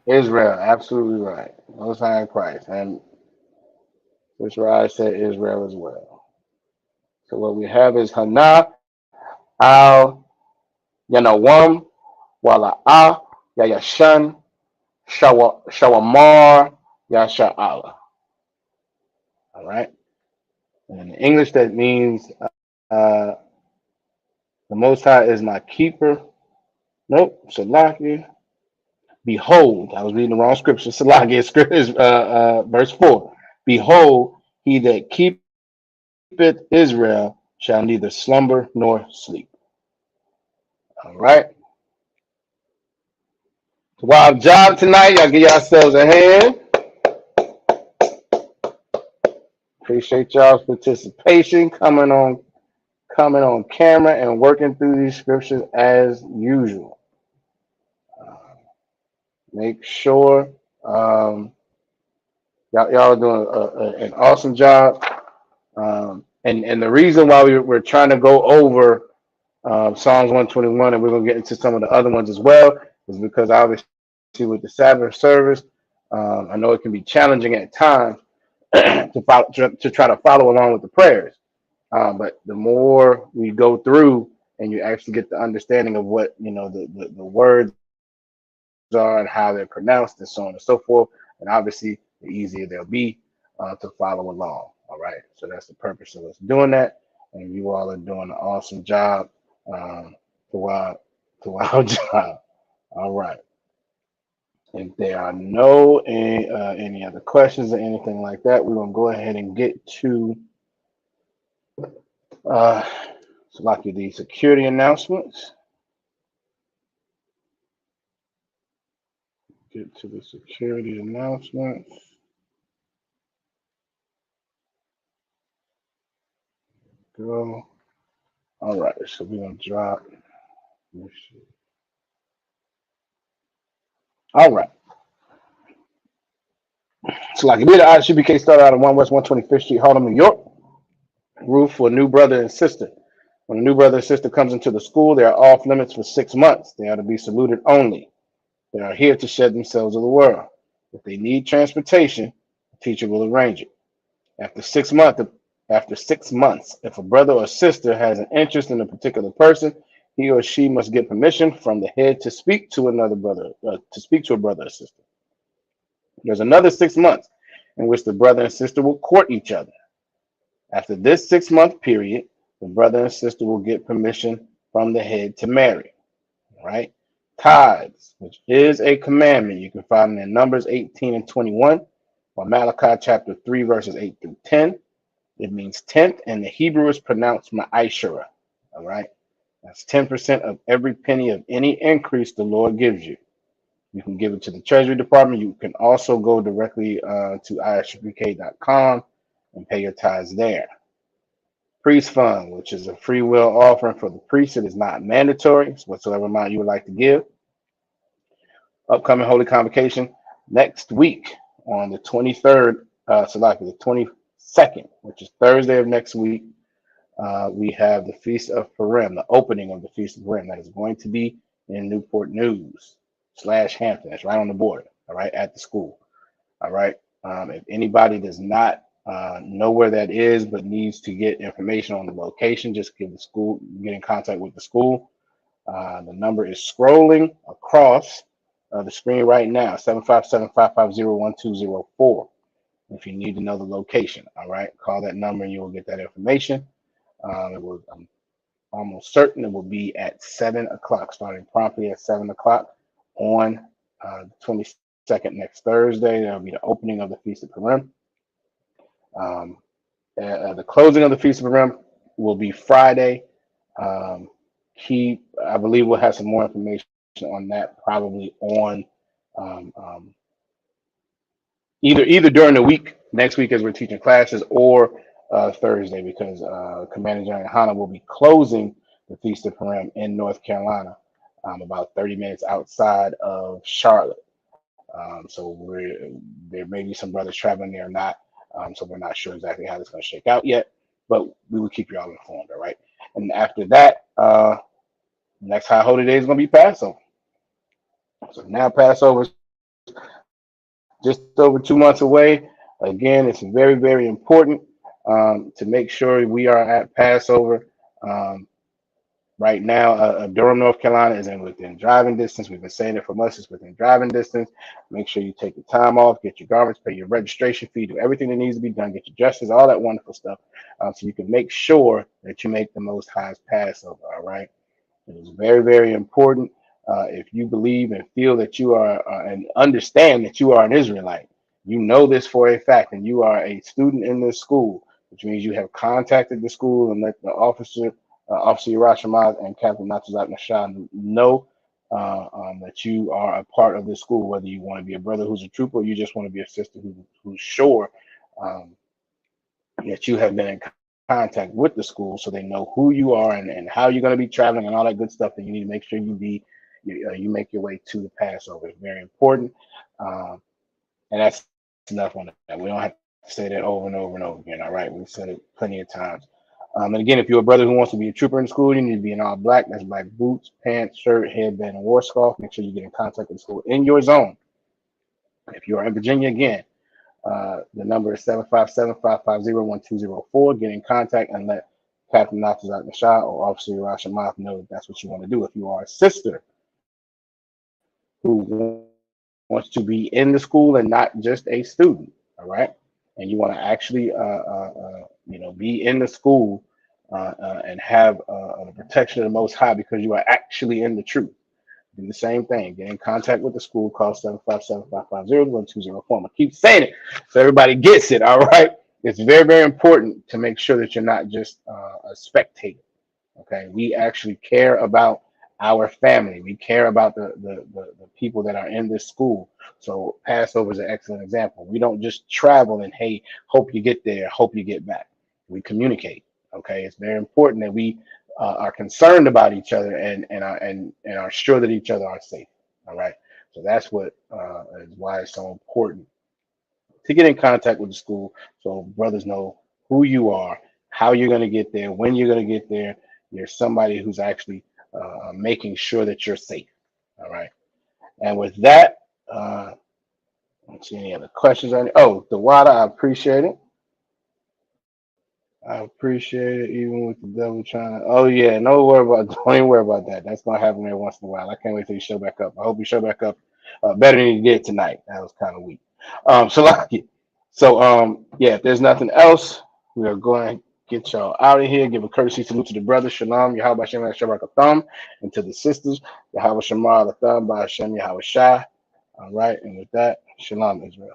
Israel. Absolutely right. Most High in Christ. And which I said Israel as well. So what we have is Hana al Yanawam Wala'a Yayashan Shawamar Yasha Allah. All right. And in English, that means uh, the Most High is my keeper. Nope. Salaki. Behold, I was reading the wrong scripture. Salaki is verse 4. Behold, he that keepeth Israel shall neither slumber nor sleep. All right. Wild job tonight. Y'all give yourselves a hand. Appreciate y'all's participation, coming on camera and working through these scriptures as usual. Make sure y'all are doing an awesome job. And the reason why we're trying to go over Psalms 121, and we're going to get into some of the other ones as well, is because obviously with the Sabbath service, I know it can be challenging at times to try to follow along with the prayers. But the more we go through and you actually get the understanding of what the words are and how they're pronounced and so on and so forth, and obviously the easier they'll be to follow along. All right, so that's the purpose of us doing that, and you all are doing an awesome job to our job. All right. If there are no any other questions or anything like that, we're gonna go ahead and get to the security announcements. Get to the security announcements. Go. All right, so we're gonna drop. Let's see. All right. So like the ISUPK started out at 1 West 125th Street, Harlem, New York. Roof for a new brother and sister. When a new brother and sister comes into the school, they are off limits for 6 months. They are to be saluted only. They are here to shed themselves of the world. If they need transportation, the teacher will arrange it. After 6 months, if a brother or sister has an interest in a particular person, he or she must get permission from the head to speak to a brother or sister. There's another 6 months in which the brother and sister will court each other. After this 6-month period, the brother and sister will get permission from the head to marry. Right? Tithes, which is a commandment, you can find it in Numbers 18 and 21, or Malachi chapter 3, verses 8 through 10. It means tenth, and the Hebrew is pronounced ma'ashara. All right? That's 10% of every penny of any increase the Lord gives you. You can give it to the Treasury Department. You can also go directly to ISUPK.com and pay your tithes there. Priest Fund, which is a free will offering for the priest. It is not mandatory. It's whatsoever amount you would like to give. Upcoming Holy Convocation next week on the 23rd, the 22nd, which is Thursday of next week. We have the Feast of Purim, the opening of the Feast of Purim. That is going to be in Newport News / Hampton. It's right on the border, all right, at the school. All right. If anybody does not know where that is but needs to get information on the location, just get in contact with the school. The number is scrolling across the screen right now, 757-550-1204. if you need to know the location. All right, call that number and you will get that information. I'm almost certain it will be at 7 o'clock, starting promptly at 7 o'clock on the 22nd, next Thursday. That'll be the opening of the Feast of Purim. The closing of the Feast of Purim will be Friday. I believe we'll have some more information on that probably on either during the week next week as we're teaching classes, or Thursday, because Commander General Hana will be closing the Feast of Purim in North Carolina, about 30 minutes outside of Charlotte. So there may be some brothers traveling there or not. So we're not sure exactly how it's going to shake out yet, but we will keep you all informed. All right. And after that, next high holy day is going to be Passover. So now Passover is just over 2 months away. Again, it's very, very important to make sure we are at Passover. Right now, Durham, North Carolina is within driving distance. We've been saying it from us, it's within driving distance. Make sure you take the time off, get your garments, pay your registration fee, do everything that needs to be done, get your dresses, all that wonderful stuff, so you can make sure that you make the Most High's Passover, all right? It is very, very important. If you believe and feel that you are, and understand that you are an Israelite, you know this for a fact, and you are a student in this school, which means you have contacted the school and let the Officer Yerushalayim and Captain Natazak Nashad know that you are a part of this school, whether you want to be a brother who's a trooper or you just want to be a sister who's sure that you have been in contact with the school, so they know who you are and how you're going to be traveling and all that good stuff. That you need to make sure you make your way to the Passover. It's very important, and that's enough on that. We don't have to say that over and over and over again. All right, we've said it plenty of times. And again, if you're a brother who wants to be a trooper in school, you need to be in all black. That's black boots, pants, shirt, headband, and war scarf. Make sure you get in contact with the school in your zone. If you are in Virginia, again, the number is 757-550-1204. Get in contact and let Captain Natazak Nashad or Officer Yerushalayim know that that's what you want to do. If you are a sister who wants to be in the school and not just a student, all right, and you want to actually be in the school and have the protection of the Most High because you are actually in the truth, do the same thing. Get in contact with the school. Call 757-550-1204. I'm gonna keep saying it so everybody gets it. All right, it's very, very important to make sure that you're not just a spectator. Okay, we actually care about our family. We care about the people that are in this school. So Passover is an excellent example. We don't just travel and, hey, hope you get there, hope you get back. We communicate. Okay, it's very important that we are concerned about each other and are sure that each other are safe. All right, so that's what is why it's so important to get in contact with the school, so brothers know who you are, how you're going to get there, when you're going to get there. You're somebody who's actually making sure that you're safe. All right. And with that, let's see any other questions. Oh, the water, I appreciate it. I appreciate it, even with the devil trying to. Oh yeah, don't even worry about that. That's gonna happen every once in a while. I can't wait till you show back up. I hope you show back up better than you did tonight. That was kind of weak. Yeah, if there's nothing else, we are going to get y'all out of here. Give a courtesy salute to the brothers. Shalom, Yahweh Hashem Shabbat Thumb, and to the sisters, Yahweh Shemar the Thumb by Hashem Yahweh Shai. All right, and with that, Shalom, Israel.